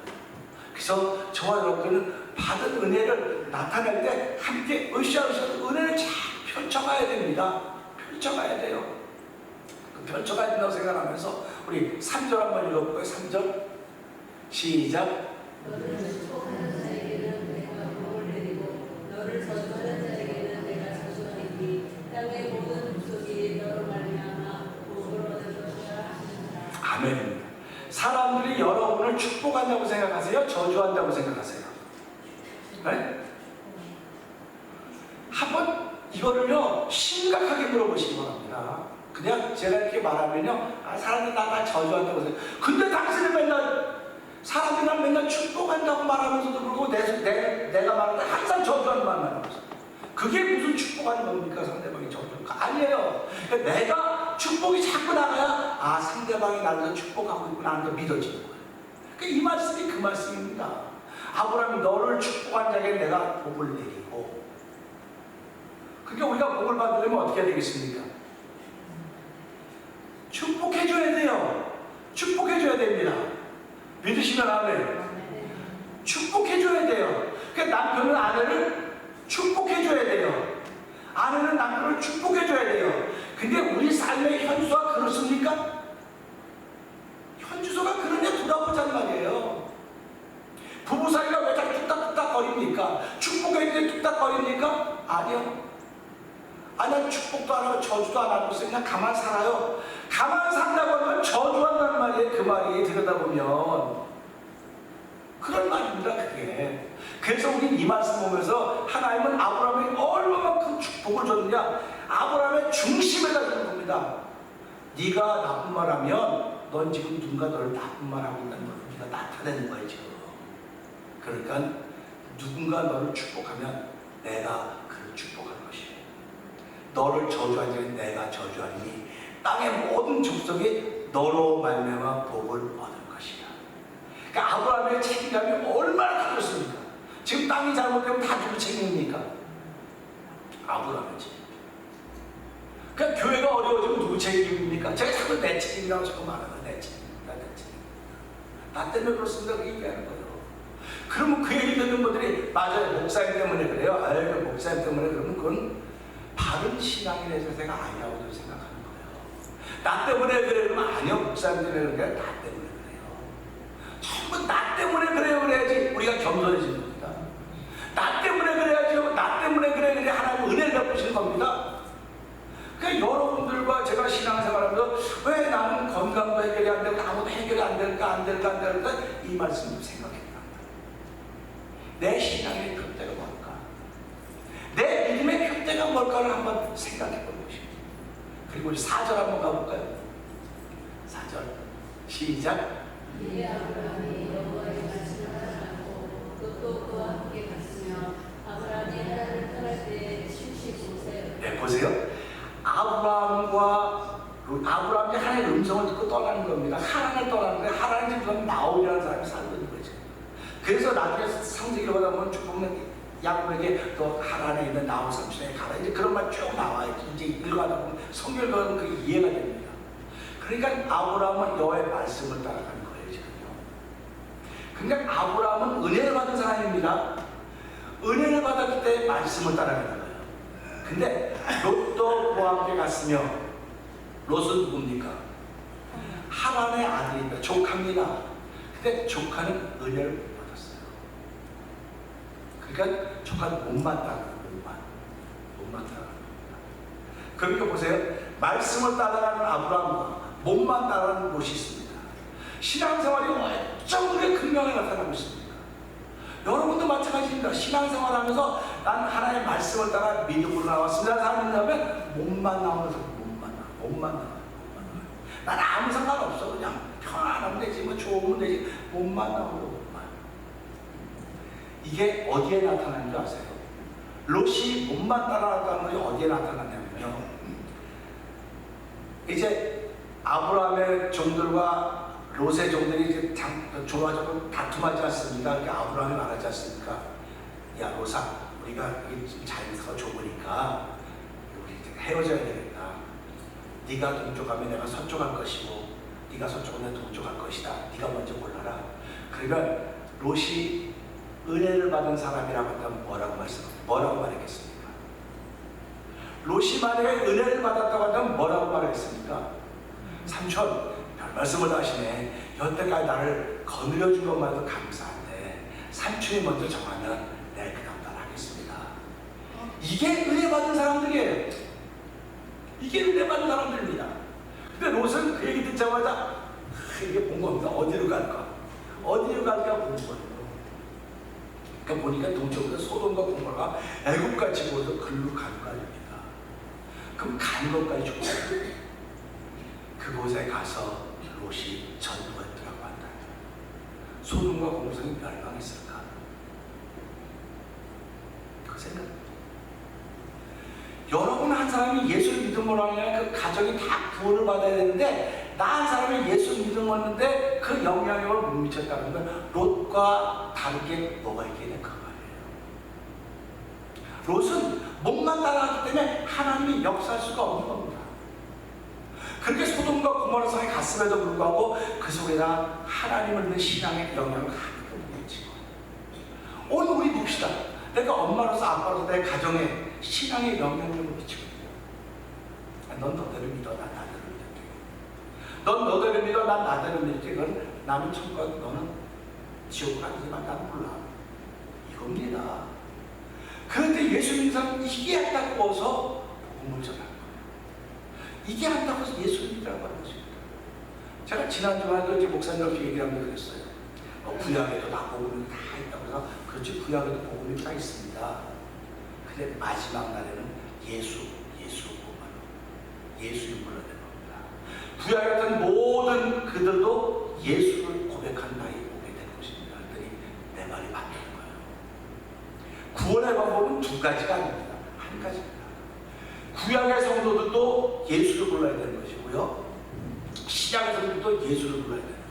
그래서 저와 여러분들은 받은 은혜를 나타낼 때 함께 으쌰으쌰 은혜를 잘 펼쳐가야 됩니다. 펼쳐가야 돼요. 펼쳐가야 된다고 생각하면서 우리 3절 한번 읽어볼까요? 3절 시작. 너를 축복하는 자에게는 내가 복을 내리고 너를 저주하는 자에게는 내가 저주하리니 땅의 모든 족속이 너로 말미암아 복을 얻을 것이라 하시니라. 아멘입니다. 사람들이 여러분을 축복한다고 생각하세요? 저주한다고 생각하세요? 네? 한번 이거를요 심각하게 물어보시기 바랍니다. 그냥 제가 이렇게 말하면요, 아, 사람들이 나 저주한다고 생각해요. 근데 당신은 맨날 사람들이 날 맨날 축복한다고 말하면서도 그러고 내가 말할 때 항상 저주하는 말만 하고 있어요. 그게 무슨 축복하는 겁니까? 상대방이 저주가 아니에요. 그러니까 내가 축복이 자꾸 나가야 아, 상대방이 나를 축복하고 있구나 하는 게 믿어지는 거예요. 그러니까 이 말씀이 그 말씀입니다. 아브라함이 너를 축복한 자에게 내가 복을 내리고. 그러니까 우리가 복을 받으려면 어떻게 해야 되겠습니까? 축복해줘야 돼요. 축복해줘야 됩니다. 믿으시면 아멘. 축복해줘야 돼요. 그러니까 남편은 아내를 축복해줘야 돼요. 아내는 남편을 축복해줘야 돼요. 근데 우리 삶의 현수가 그렇습니까? 현주소가 그러냐 돌아보자는 말이에요. 부부 사이가 왜 자꾸 뚝딱뚝딱 거립니까? 축복해야 돼 뚝딱거립니까? 아니요. 난 축복도 안 하고 저주도 안 하고 있어요. 그냥 가만 살아요. 가만 산다고 하면 저주한다는 말이에요. 그 말이 들여다보면 그런 말입니다. 그게. 그래서 우리는 이 말씀 보면서 하나님은 아브라함에게 얼마만큼 축복을 줬느냐, 아브라함의 중심에다 주는 겁니다. 네가 나쁜 말하면 넌 지금 누군가 너를 나쁜 말하고 있다는 걸 네가 나타내는 거예요 지금. 그러니까 누군가 너를 축복하면 내가 그를 축복할 것이에요. 너를 저주하니 내가 저주하니 땅의 모든 족속이 너로 말미암아 복을 얻을 것이야. 그러니까 아브라함의 책임감이 얼마나 크겠습니까? 지금 땅이 잘못되면 다 누구 책임입니까? 아브라함의 집. 그러니까 교회가 어려워지면 누구 책임입니까? 제가 자꾸 내 책임이라고 자꾸 말하는 내 책임이다, 내 책임. 나 때문에 그렇습니다. 그 얘기하는 거예요. 그러면 그 얘기 듣는 분들이 맞아요. 목사님 때문에 그래요. 아유, 목사님 때문에 그러면 그건 바른 신앙에 대해서 제가 아니라고 생각하는 거예요. 나 때문에 그래 그러면 아니요. 목사님 때문에 그런 게 아니라 나 때문에 그래요. 전부 나 때문에 그래요. 그래야지 우리가 겸손해지는 겁니다. 나 때문에 그래야지. 나 때문에 그래 하나님 은혜를 베푸시는 겁니다. 그러니까 여러분들과 제가 신앙생활하면서 왜 나는 건강도 해결이 안 되고 아무도 해결이 안 될까 이 말씀을 생각해요. 내 신앙의 표대가 뭘까? 내 믿음의 표대가 뭘까를 한번 생각해 볼 것입니다. 그리고 우리 4절 한번 가볼까요? 4절 시작. 이에 아브라함이 여호와의 말씀을 따라가고 롯도 그와 함께 갔으며 아브라함이 하나님을 떠날 때에 쉴곳에 네, 보세요. 아브라함이 하나님의 음성을 듣고 떠나는 겁니다. 하나님을 떠나는데 하나님 집에 나오리라는 사람이 살고 있는 거죠. 그래서 나중에 창세기를 보다 보면 쭉 보면 야곱에게 또 하란에 있는 나홀 삼촌에 가라 이제 그런 말 쭉 나와요. 이제 읽어가다 보면 성경을 보면 그게 이해가 됩니다. 그러니까 아브라함은 여호와의 말씀을 따라가는 거예요 지금요. 그러니까 아브라함은 은혜를 받은 사람입니다. 은혜를 받았을 때 말씀을 따라가는 거예요. 근데 롯도 그와 함께 갔으며 롯은 누굽니까? 하란의 아들입니다. 조카입니다. 근데 조카는 은혜를 받았어요. 그러니까 조카는 못만 따라가는 못만 따라가는 겁니다. 그러니까 보세요. 말씀을 따라가는 아브라함과 못만 따라가는 롯이 있습니다. 신앙생활이 어쩜 그렇게 극명하게 나타나고 있습니까? 여러분도 마찬가지입니다. 신앙생활 하면서 난 하나님의 말씀을 따라 믿음으로 나왔습니다. 사람이라면 몸만 나오는 사람, 몸만 나와요. 난 아무 상관없어. 그냥 편안하면 되지, 뭐 좋으면 되지. 몸만 나오고 몸만. 이게 어디에 나타나는 줄 아세요? 롯이 몸만 따라가는 것이 어디에 나타나냐면요. 이제 아브라함의 종들과 롯의 종들이 이제 좋아져서 다툼하지 않습니까? 그러니까 아브라함이 말하지 않습니까? 야 롯아, 우리가 지금 자연사가 좁으니까 우리 이제 헤어져야 되겠다. 네가 동쪽하면 내가 서쪽할 것이고, 네가 서쪽하면 내가 동쪽할 것이다. 네가 먼저 골라라. 그러니까 롯이 은혜를 받은 사람이라고 한다면 뭐라고 말했겠습니까? 롯이 만약에 은혜를 받았다고 한다면 뭐라고 말했습니까? 삼촌, 별 말씀을 하시네. 여태까지 나를 거느려 준 것만도 감사한데 삼촌이 먼저 정하면 내가 그 다음 따라하겠습니다. 이게 은혜 받은 사람들이에요. 이게 은혜 받은 사람들입니다. 근데 롯은 그 얘기 듣자마자 이게 본 겁니다. 어디로 갈까? 어디로 갈까 본 거예요. 그러니까 보니까 동쪽으로 소돔과 고모라가 애국같이 보여서 글로 가는 거 아닙니까? 그럼 가는 것까지 좋아요. 그곳에 가서 롯이 전도했더라고 한다. 소돔과 고모성이 멸망했을까? 그 생각. 여러분 한 사람이 예수를 믿음으로 하면 그 가정이 다 구원을 받아야 되는데 나 한 사람이 예수 믿음었는데 그 영향력을 못 미쳤다는 건 롯과 다르게 뭐가 있겠냐 그 말이에요. 롯은 몸만 따라가기 때문에 하나님이 역사할 수가 없는 겁니다. 그렇게 소돔과 고모라 성에 갔음에도 불구하고 그 속에다 하나님을 믿는 신앙의 영향을 하나도 못 미치고 오늘 우리 봅시다. 내가 엄마로서 아빠로서 내 가정에 신앙의 영향력을 미치고 있어요. 넌 너대로 믿어, 난 나대로 믿을게. 넌 너대로 믿어, 난 나대로 믿을게. 그건 나는 천국 가고 너는 지옥 가지만 나는 몰라. 이겁니다. 그런데 예수 믿는 사람은 이게 안다고 해서 복음을 전하는 거예요. 이게 안다고 해서 예수 믿으라고 하는 것입니다. 제가 지난주에 이제 목사님하고 얘기를 하면서 그랬어요. 구약에도 다 복음이 다 있다고 해서 그렇지 구약에도 복음이 다 있습니다. 근데 마지막 날에는 예수로 인물로 되는 겁니다. 구약에 같은 모든 그들도 예수를 고백한 날이 오게 될 것입니다. 그랬더니 내 말이 맞는 거예요. 구원의 방법은 두 가지가 아닙니다. 한 가지입니다. 구약의 성도들도 예수를 불러야 되는 것이고요. 신약의 성도들도 예수를 불러야 되는 거예요.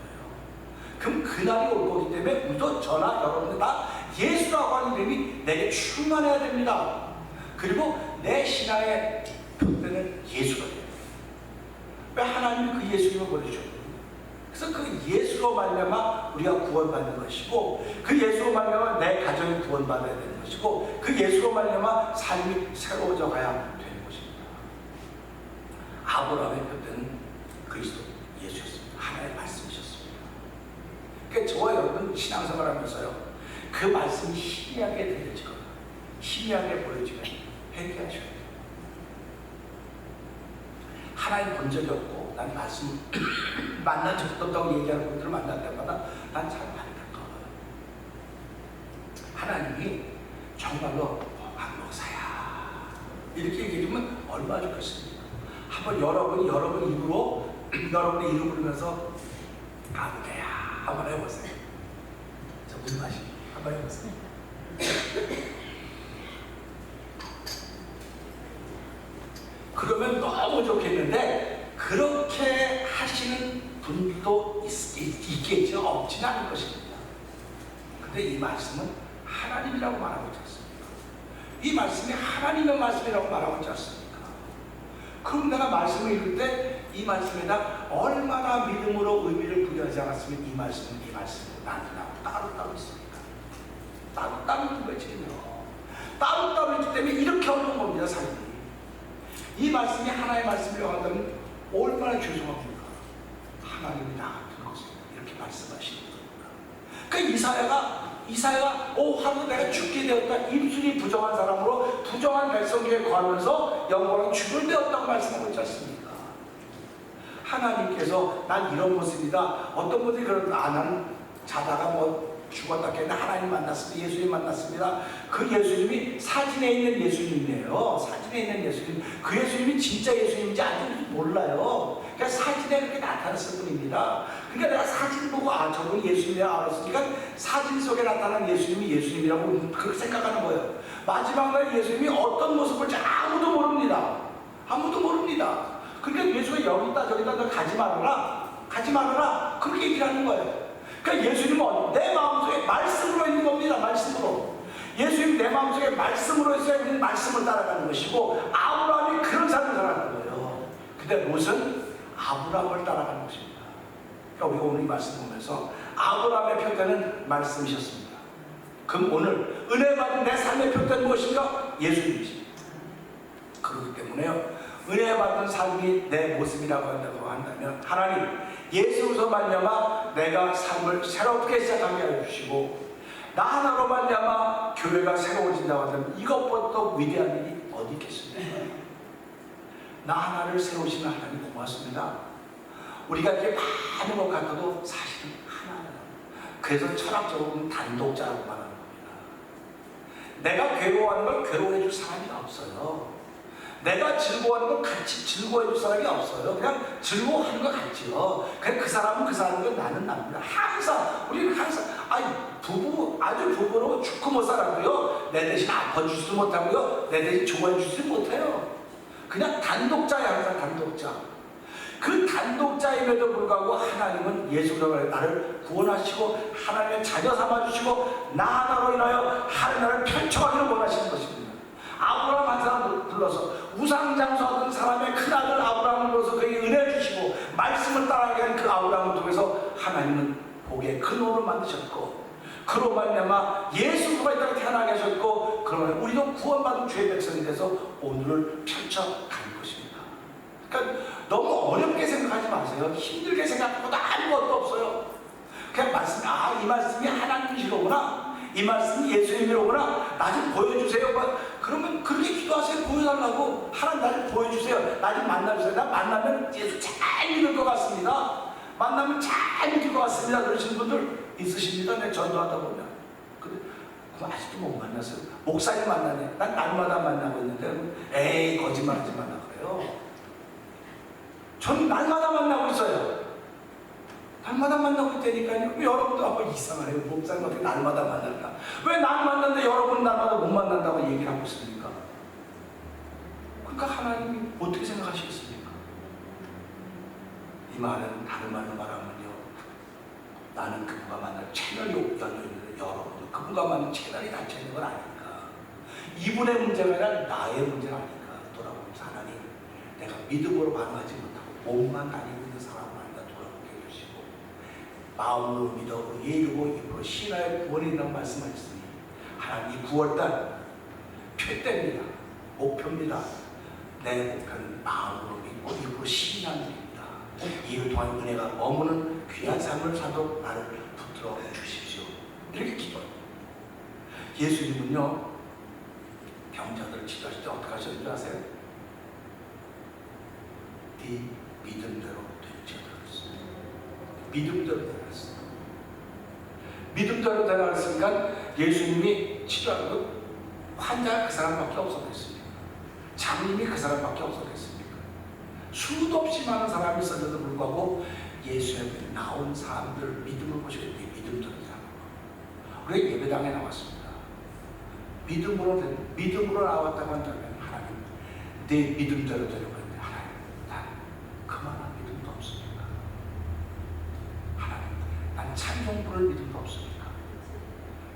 그럼 그날이 올 거기 때문에 우리도 저나 여러분들 다 예수라고 하는 이름이 내게 충만해야 됩니다. 그리고 내 신앙의 표대는 예수가 돼요. 왜 하나님이 그 예수님을 보내주셨어요? 그래서 그 예수로 말미암아 우리가 구원받는 것이고, 그 예수로 말미암아 내 가정이 구원받아야 되는 것이고, 그 예수로 말미암아 삶이 새로워져 가야 되는 것입니다. 아브라함의 표대는 그리스도 예수였습니다. 하나님의 말씀이셨습니다. 그러니까 저와 여러분 신앙생활하면서요, 그 말씀이 희미하게 들려지거나 희미하게 보여지면 회개하셔야 돼요. 하나님 본 적이 없고 난 말씀 만난 적도 없다고 얘기하는 분들을 만날 때마다 난 참 안타까워요. 하나님이 정말로 목사야 이렇게 얘기해주면 얼마나 좋겠습니까? 한번 여러분의 입으로 여러분의 이름 부르면서 아무개야 한번 해보세요. 저 물 마시고 한번 해보세요. 그러면 너무 좋겠는데 그렇게 하시는 분도 있겠죠. 없지는 않을 것입니다. 근데 이 말씀은 하나님이라고 말하고 있지 않습니까? 이 말씀이 하나님의 말씀이라고 말하고 있지 않습니까? 그럼 내가 말씀을 읽을 때 이 말씀에다 얼마나 믿음으로 의미를 부여하지 않았으면 이 말씀은 나누고 따로따로 있습니다. 따로따로 있는 거예요. 따로따로 있기 때문에 이렇게 어려운 겁니다. 삶이. 이 말씀이 하나의 말씀이라고 한다면 얼마나 죄송합니까? 하나님이 나 같은 것을 이렇게 말씀하시는 겁니다. 그러니까 이사야가 하루 내가 죽게 되었다. 입술이 부정한 사람으로 부정한 백성 중에 거하면서 영광이 죽을 되었다고 말씀하고 있지 않습니까? 하나님께서 난 이런 모습이다. 어떤 분들이 그런다. 나는 자다가 죽었다 했는데 하나님 만났습니다. 예수님 만났습니다. 그 예수님이 사진에 있는 예수님이에요. 사진에 있는 예수님. 그 예수님이 진짜 예수님인지 아직 몰라요. 그러니까 사진에 그렇게 나타났을 뿐입니다. 그러니까 내가 사진 보고 저분이 예수님이라고 알았으니까 사진 속에 나타난 예수님이 예수님이라고 그렇게 생각하는 거예요. 마지막 날 예수님이 어떤 모습을 볼지 아무도 모릅니다. 아무도 모릅니다. 그러니까 예수가 여기 있다 저기 있다 너 가지 말아라 그렇게 얘기를 하는 거예요. 그러니까 예수님은 내 마음속에 말씀으로 있는 겁니다. 말씀으로. 예수님 내 마음속에 말씀으로 있어야 우리는 말씀을 따라가는 것이고, 아브라함이 그런 삶을 살아가는 거예요. 근데 롯은 아브라함을 따라가는 것입니다. 그러니까 우리가 오늘 이 말씀 보면서 아브라함의 표대는 말씀이셨습니다. 그럼 오늘 은혜 받은 내 삶의 표대는 무엇인가? 예수님이십니다. 그렇기 때문에요, 은혜 받은 삶이 내 모습이라고 한다면 하나님 예수로서 말미암아 내가 삶을 새롭게 시작하게 해주시고, 나 하나로 말미암아 교회가 새로워진다고 하면 이것보다 더 위대한 일이 어디 있겠습니까? 나 하나를 세우시는 하나님 고맙습니다. 우리가 이렇게 많은 것 같아도 사실은 하나는, 그래서 철학적으로는 단독자라고 말하는 겁니다. 내가 괴로워하는 걸 괴로워해 줄 사람이 없어요. 내가 즐거워하는 걸 같이 즐거워해 줄 사람이 없어요. 그냥 즐거워하는 것 같지요. 그냥 그 사람은 그 사람이고 나는 납니다. 우리는 항상 아주 부부로 죽고 못 살아도요, 내 대신 아파주지도 못하고요, 내 대신 좋아해주지도 못해요. 그냥 단독자야. 항상 단독자. 그 단독자임에도 불구하고 하나님은 예수로 나를 구원하시고 하나님의 자녀 삼아주시고 나 하나로 인하여 하나님을 펼쳐가기를 원하시는 것입니다. 아브라함 한 사람 불러서 우상장수하던 사람의 큰아들 아브라함을 불러서 그에게 은혜 주시고 말씀을 따라가게 하는 그 아브라함을 통해서 하나님은 복의 근원을 만드셨고, 그로 말미암아 예수가 이 땅에 태어나게 하셨고, 그러면 우리도 구원받은 주의 백성이 돼서 오늘을 펼쳐가는 것입니다. 그러니까 너무 어렵게 생각하지 마세요. 힘들게 생각하고도 아무것도 없어요. 그냥 이 말씀이 하나님이시로구나, 이 말씀이 예수님이로구나, 나 좀 보여주세요. 그러면 그렇게 기도하세요. 보여달라고. 하나님 나 좀 보여주세요. 나 좀 만나주세요. 나 만나면 예수 잘 믿을 것 같습니다. 만나면 잘 믿을 것 같습니다. 그러시는 분들 있으십니다. 내가 전도하다 보면. 그럼 아직도 못 만났어요. 목사님 만나네. 난 날마다 만나고 있는데 에이 거짓말하지 말라 그래요. 저는 날마다 만나고 있어요. 날마다 만나고 있다니까요. 여러분도 이상하네요. 목사님 어떻게 날마다 만날까? 왜 날 만났는데 여러분 날마다 못 만난다고 얘기를 하고 있습니까? 그러니까 하나님이 어떻게 생각하시겠습니까? 이 말은 다른 말로 말하면요, 나는 그분과 만날 채널이 열려있는데 여러분도 그분과 만난 채널이 닫혀있는 건 아닙니까? 이분의 문제가 아니라 나의 문제가 아닐까 돌아보면서 하나님, 내가 믿음으로 반응하지 못하고 몸만 다니고 있는 사람은 아니다 돌아보게 해주시고, 마음으로 믿어 예르고 입으로 신하의 구원이 있다고 말씀하셨으니 하나님, 이 9월달 표대입니다. 목표입니다. 내 목표는 마음으로 믿고 입으로 신하는 일입니다. 이를 통한 은혜가 머무는 귀한 삶을 사도록 나를 붙들어 주십시오. 이렇게 기도합니다. 예수님은요, 병자들을 치료하실 때 어떻게 하셨는지 아세요? 네 믿음대로 될지어다 그랬어요. 믿음대로 되었어요. 믿음대로 되었으니까 예수님이 치료하는 건 환자가 그 사람밖에 없었겠습니까? 장님이 그 사람밖에 없었겠습니까? 수도 없이 많은 사람이 있었는데도 불구하고 예수님께 나온 사람들 믿음을 보시고 네 믿음대로 되라고. 우리가 예배당에 나왔습니다. 믿음으로 나왔다고 한다면 하나님, 내 믿음대로 되려고 했는데 하나님, 난 그만한 믿음도 없습니까? 하나님, 난 찬송 부를 믿음도 없습니까?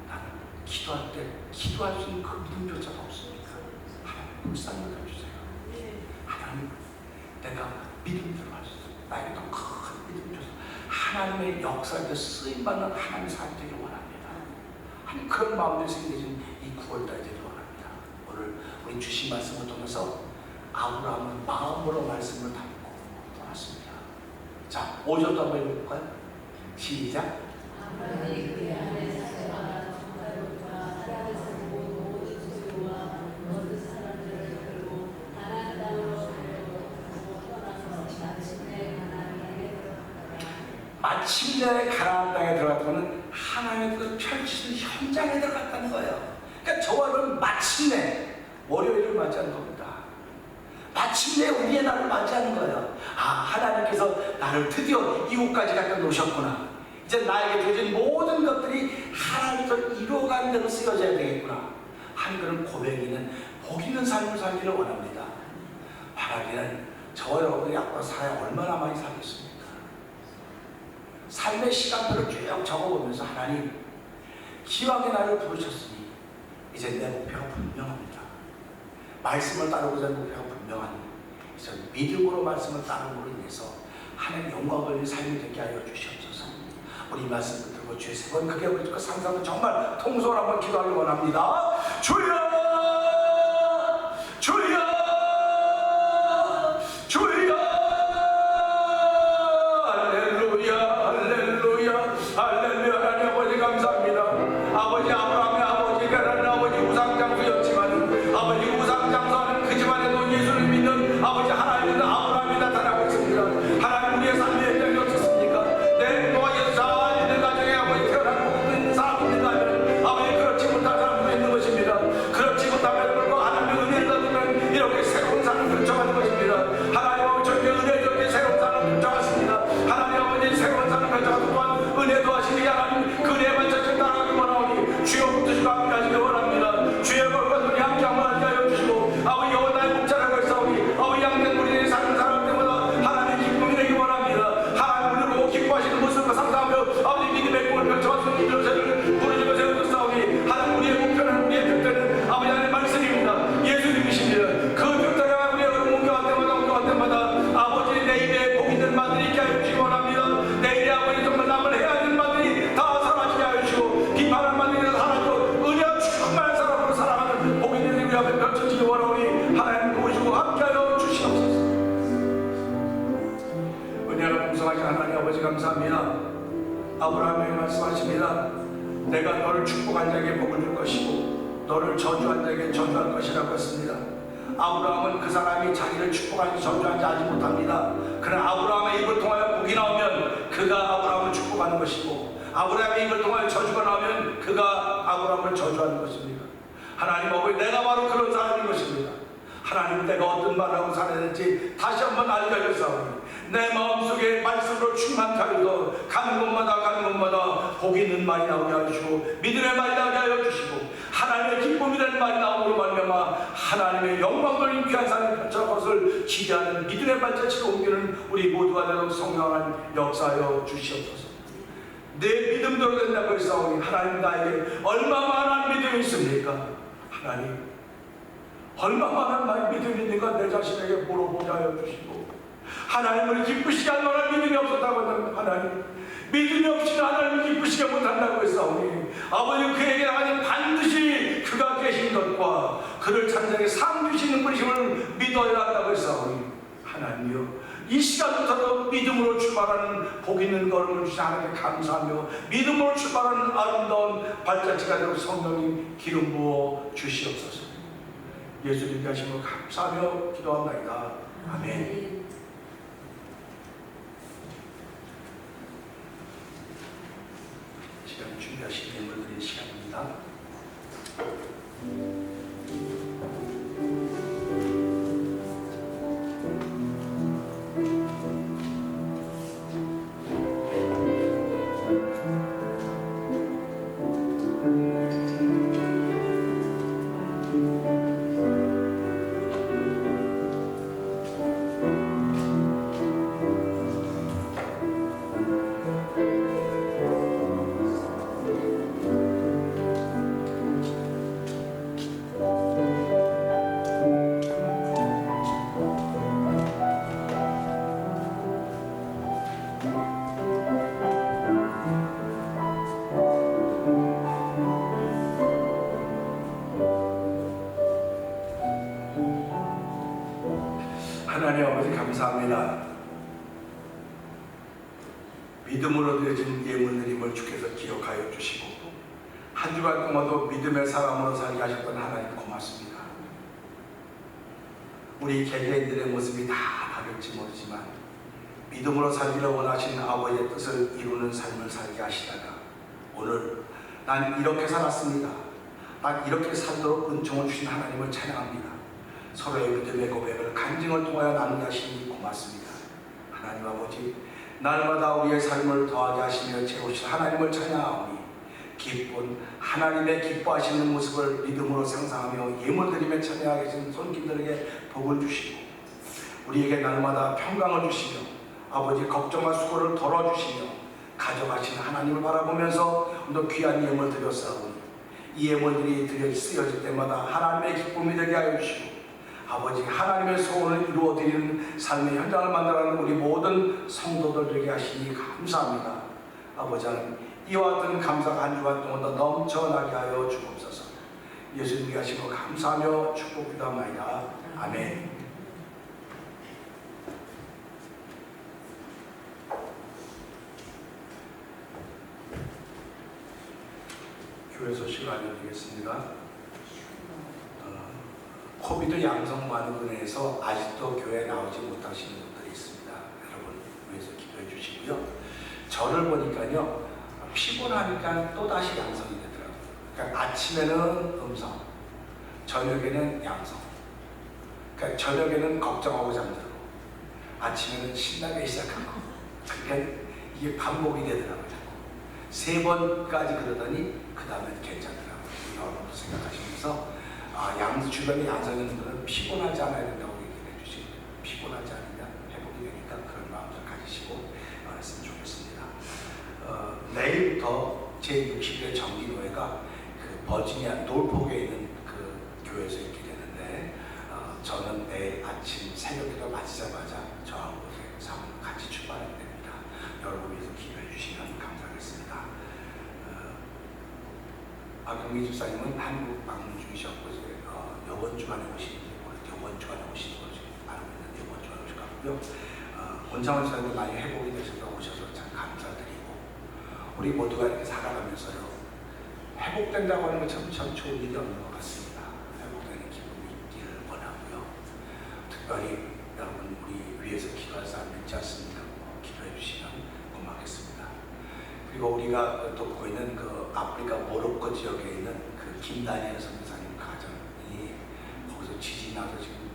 나는 기도할 때 기도할 수 있는 그 믿음조차도 없습니까? 하나님, 불쌍히 여겨주세요. 하나님, 내가 믿음대로 할 수 있어요. 나에게 더 큰 믿음 줘서 하나님의 역사에 쓰임받는 하나님의 삶이 되길 원합니다. 하나님, 그런 마음으로 생겨진 이 9월달이 되길 원합니다. 오늘 우리 주신 말씀을 통해서 아브라함은 마음으로 말씀을 담고 떠났습니다. 자, 5절도 한번 읽어볼까요? 시작. 아브라함이 그의 아내 사라와 정갈과 하란에서 모든 소유와 모든 사람들을 끌고 가나안 땅으로 떠나서 마침내 가나안 땅에 들어갔더라. 마침내 가나안 땅에 들어갔다는 하나님의 그 펼치신 현장에 들어갔다는 거예요. 그러니까 저와 여러분 마침내 월요일을 맞이하는 겁니다. 마침내 우리의 날을 맞이하는 거예요. 아, 하나님께서 나를 드디어 이곳까지 갖다 놓으셨구나. 이제 나에게 주어진 모든 것들이 하나님께서 이루어가는 대로 쓰여져야 되겠구나 하는 그런 고백이는 복 있는 삶을 살기를 원합니다. 바라기는 저와 여러분이 앞으로 살아야 얼마나 많이 살겠습니까? 삶의 시간표를 쭉 적어보면서 하나님, 기왕에 나를 부르셨으니 이제 내 목표가 분명합니다. 말씀을 따르고자 하는 목표가 분명하니 이제 믿음으로 말씀을 따르므로 인해서 하나님 영광을 위해 삶이 되게 하여 주시옵소서. 우리 이 말씀 듣고 주의 세 번 크게 우리 상상은 정말 통솔 한번 기도하기 원합니다. 주여, 주여, 주여. 할렐루야, 할렐루야, 할렐루야. 하나님 아버지 감사합니다. 아버지, 아브라함의 아버지 가나안 아버지 우상장수였지만 아버지 우상장수하는 그 집안에도 예수를 믿는 아버지 하나님은 아브라함이 나타나고 있습니다. 하나님, 우리의 삶의 현장이 어떻습니까? 내 너와 예수 잘 있는 가정에 아버지 태어나고 있는 사람이 있는가 하면 아버지 그렇지 못한 사람도 있는 것입니다. 그렇지 못하면 그리고 하나님의 은혜를 받으면 이렇게 새로운 삶을 펼쳐가는 것입니다. 하나님 아버지 저에게 은혜 주게 새로운 삶을 펼쳐갔습니다. 하나님 아버지 새로운 삶을 펼쳐가서 또한 은혜도 하시니 하나님 그 은혜만 저를 따라가기 원하오니 주여 붙드시고 함께 하시기 원합니다. 주의 걸과 눈이 함께 한번 하게 하여 주시고 아버지 여호와 나의 목자라고 했사오니 아버지 양된 우리들이 사는 사람 때마다 하나님의 기쁨이 되기 원합니다. 하나님 우리를 보고 기뻐하시는 모습을 상상하며 아버지 믿음의 꿈을 펼쳐가서 믿음의 새를 부르짖고 세워줬사오니 하나님 우리의 목표는 우리의 표대는 아버지 하나님의 말씀입니다. 예수님이십니다. 그 표대를 우리의 옮겨갈 때마다 아버지 내 입에 복 있는 말들이 있게 하여 주시기 원합니다. 내 입에 아버지 정말 남을 해야 하는 말들이 다 사라지게 하여 주시고 비판한 말들이 사라지고 은혜와 충만한 사람으로 살아가는 복 있는 우리 앞에 펼쳐지기 원하오니 하나님 도우시고 함께하여 주시옵소서. 은혜가 풍성하신 하나님 아버지 감사합니다. 아브라함에게 말씀하십니다. 내가 너를 축복한 자에게 복을 줄 것이고 너를 저주한 자에게 저주할 것이라고 했습니다. 아브라함은 그 사람이 자기를 축복하는지 저주하는지 알지 못합니다. 그러나 아브라함의 입을 통하여 복이 나오면 그가 아브라함을 축복하는 것이고 아브라함의 입을 통하여 저주가 나오면 그가 아브라함을 저주하는 것입니다. 하나님 아버지, 내가 바로 그런 사람인 것입니다. 하나님, 내가 어떤 말을 하고 살아야 될지 다시 한번 알려주사오니 내 마음속에 말씀으로 충만케 하여서 가는 곳마다 복 있는 말이 나오게 하시고 믿음의 말이 나오게 하여 주시고 하나님의 기쁨이 되는 말이 나오므로 말미암아 하나님의 영광 돌린 귀한 삶을 펼쳐 것을 기대하는 믿음의 발자취로 옮기는 우리 모두가 되도록 성령한 역사하여 주시옵소서. 내 믿음대로 된다고 했사오니 하나님 나에게 얼마만한 믿음이 있습니까? 하나님, 얼마만한 믿음이 있는가 내 자신에게 물어보게 하여 주시고, 하나님을 기쁘시게 할 만한 믿음이 없었다고 하는 하나님, 믿음이 없이는 하나님을 기쁘시게 못한다고 했사오니 아버지, 그에게 하나님 반드시 그가 계신 것과 그를 찬양하게 상 주시는 분이심을 믿어야 한다고 했사오니 하나님이여, 이 시간부터도 믿음으로 출발하는 복 있는 걸음을 주신 하나님께 감사하며 믿음으로 출발하는 아름다운 발자취가 되고 성령님 기름 부어 주시옵소서. 예수님께 하심을 감사하며 기도합니다. 아멘. 시간 준비하신 예물드릴 시간입니다. 하나님 아버지 감사합니다. 믿음으로 드려진 예물드림을 주께서 기억하여 주시고 한 주간 동안도 믿음의 사람으로 살게 하셨던 하나님 고맙습니다. 우리 개개인들의 모습이 다 다를지 모르지만 믿음으로 살기를 원하시는 아버지의 뜻을 이루는 삶을 살게 하시다가 오늘 난 이렇게 살았습니다, 난 이렇게 살도록 은총을 주신 하나님을 찬양합니다. 서로의 믿음의 고백을 간증을 통하여 나누게 하시니 고맙습니다. 하나님 아버지, 날마다 우리의 삶을 더하게 하시며 채우신 하나님을 찬양하오니 기쁜 하나님의 기뻐하시는 모습을 믿음으로 상상하며 예물드리며 찬양하게 계신 손님들에게 복을 주시고 우리에게 날마다 평강을 주시며 아버지 걱정과 수고를 덜어주시며 가져가시는 하나님을 바라보면서 오늘 귀한 예물 드렸사오니 이 예물들이 쓰여질 때마다 하나님의 기쁨이 되게 하여 주시고 아버지, 하나님의 소원을 이루어드리는 삶의 현장을 만들어가는 우리 모든 성도들 되게 하시니 감사합니다. 아버지 하나님, 이와 같은 감사가 한 주간 동안 더 넘쳐나게 하여 주옵소서. 예수님께 하시고 감사하며 축복 기도합니다. 아멘. 교회 소식을 알려드리겠습니다. 코비드 양성반응으로 인해서 아직도 교회에 나오지 못하시는 분들이 있습니다. 여러분 위해서 기도해 주시고요. 저를 보니까요, 피곤하니까 또다시 양성이 되더라고요. 그러니까 아침에는 음성, 저녁에는 양성. 그러니까 저녁에는 걱정하고 잠들고 아침에는 신나게 시작하고, 그러니까 이게 반복이 되더라고요. 3번까지 그러더니 그 다음에 괜찮더라고요. 여러분도 생각하시면서 주변에 양성인 분들은 피곤하지 않아야 된다고 얘기해 주시고, 피곤하지 않으면 회복이 되니까 그런 마음을 가지시고 말했으면 좋겠습니다. 내일부터 제60회 정기노회가 그 버지니아 놀포크에 있는 그 교회에서 있게 되는데 저는 내일 아침 새벽기도 마치자마자 저하고 같이 출발하게 됩니다. 여러분 위해서 기도해 주시면 감사하겠습니다. 박경미 집사님은 한국 방문 중이셨고 이번 주간에 오시는지 모르겠어요. 이번 주간에 오시는 걸로 알고 있는데 이번 주간에 오실 것 같고요. 원창원 집사님도 많이 회복이 되셔서 오셔서 참 감사드리고 우리 모두가 이렇게 살아가면서요, 회복된다고 하는 건 참 좋은 일이 없는 것 같습니다. 회복되는 기분이 있기를 원하고요. 특별히 여러분 우리 위해서 기도할 사람 있지 않습니까? 기도해 주시면 고맙겠습니다. 그리고 우리가 돕고 있는 그 아프리카 모로코 지역에 있는 그 김다니엘 선교사님 가정이 거기서 지진이 나서 지금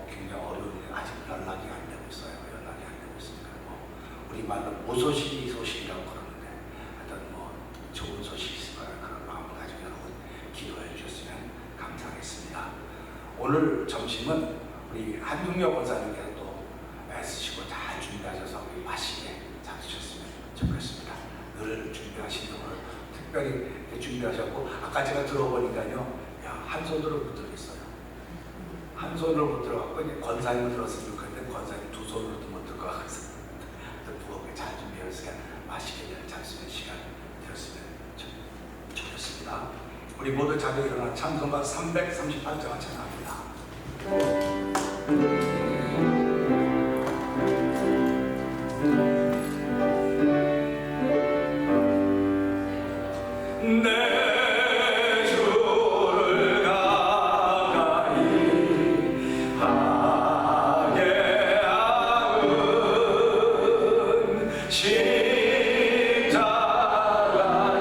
굉장히 어려운데 아직 연락이 안 되고 있어요. 연락이 안 되고 있으니까 우리말로 무소식이 소식이라고 그러는데 하여튼 좋은 소식이 있을 거라는 그런 마음을 가지고 여러분 기도해 주셨으면 감사하겠습니다. 오늘 점심은 우리 한중혁 원사님께서 또 애쓰시고 잘 준비하셔서 우리 맛있게 잡수셨으면 좋겠습니다. 늘 준비하시는 걸 특별히 준비하셨고, 아까 제가 들어보니까요, 한 손으로 못 들겠어요. 한 손으로 못 들어갔고 이제 권사님을 들었으면 좋겠는데 권사님 두 손으로도 못 들어가고 무겁게 잘 준비해서 맛있게 잘 수 있는 시간 되었으면 좋겠습니다. 우리 모두 자리에 일어나 찬송가 338장을 찬양합니다. 내 주를 가까이 하게 하은 십자가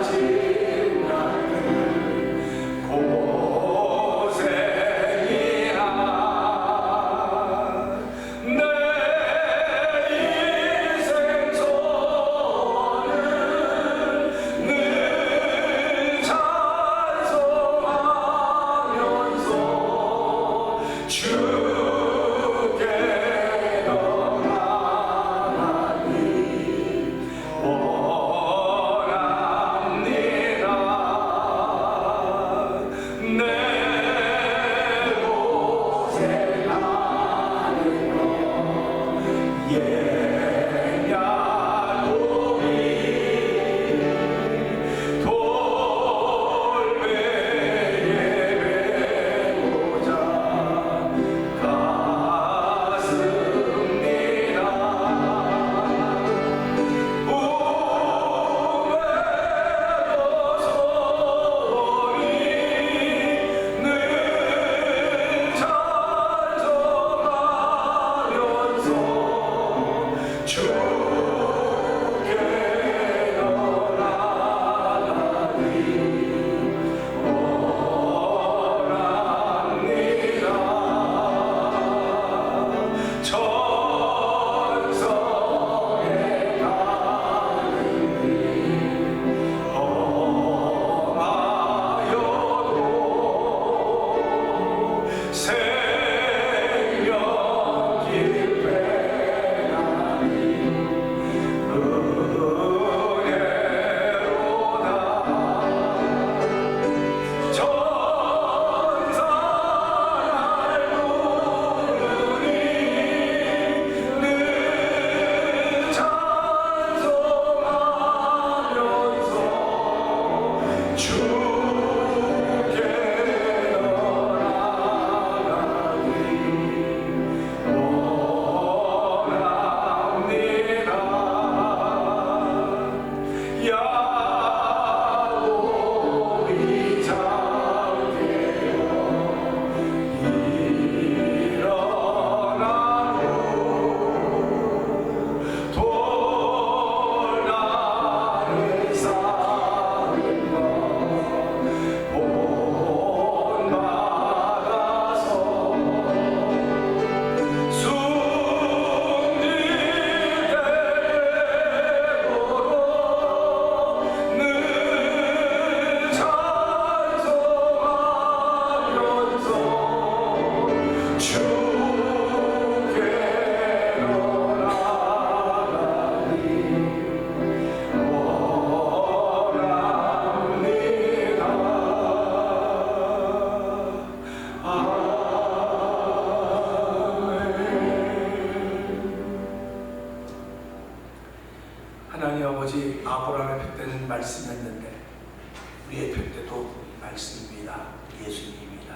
진가는 고생이야. 내 인생 소원은 늘 찬송하면서 주께 영광하니 원합니다. 내 고생하는 것 예냐도이 돌베에 배우자 가슴이라 우매도 소리 늘 찬송하면서 주께 영광하니 원합니다. 천성에 가는 길 험하여도 생명 길배나니 은혜로다. 천사를 부르니 늘 찬송하면서 주께 나아가니 원합니다. 야곱이 잠들어 일어나고 돌나를 쌓은 것 본받아서 숨길 때도록 늘 찬송하면서 주께 나아가니 원합니다. 하나님 아버지, 아브라함의 푯대는 말씀이었는데 우리의 푯대도 말씀입니다. 예수님입니다.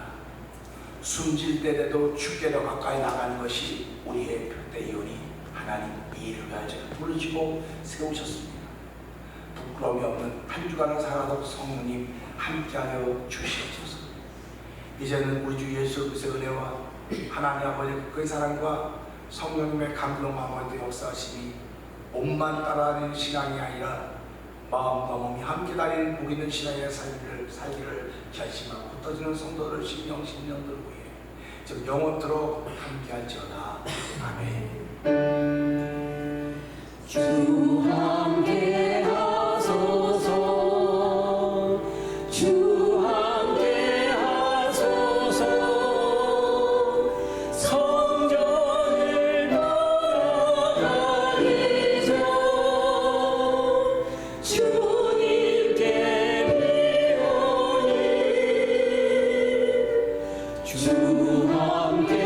숨질 때라도 주께 더 가까이 나가는 것이 우리의 푯대이오니 하나님 이 일을 위하여 부르시고 세우셨습니다. 부끄러움이 없는 한 주간을 살아도 성령님 함께하여 주시옵소서. 이제는 우리 주 예수 그리스도의 은혜와 하나님 아버지의 그 사랑과 성령님의 감동 마음의 역사하심이 몸만 따라하는 신앙이 아니라 마음과 몸이 함께 다니는 복 있는 신앙의 살기를 결심하고 터지는 성도들 신령들을 위해 지금 영원토록 함께할지어다. 아멘. 주 함께 하소서. 주 함께 하소서. 성전을 돌아다니죠. 주님께 비오니 주 함께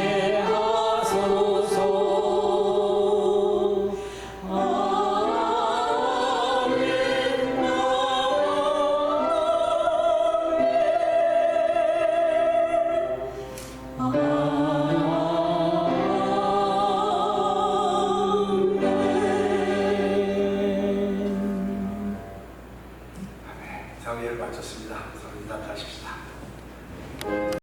강의를 마쳤습니다. 그래서 인사하십시다.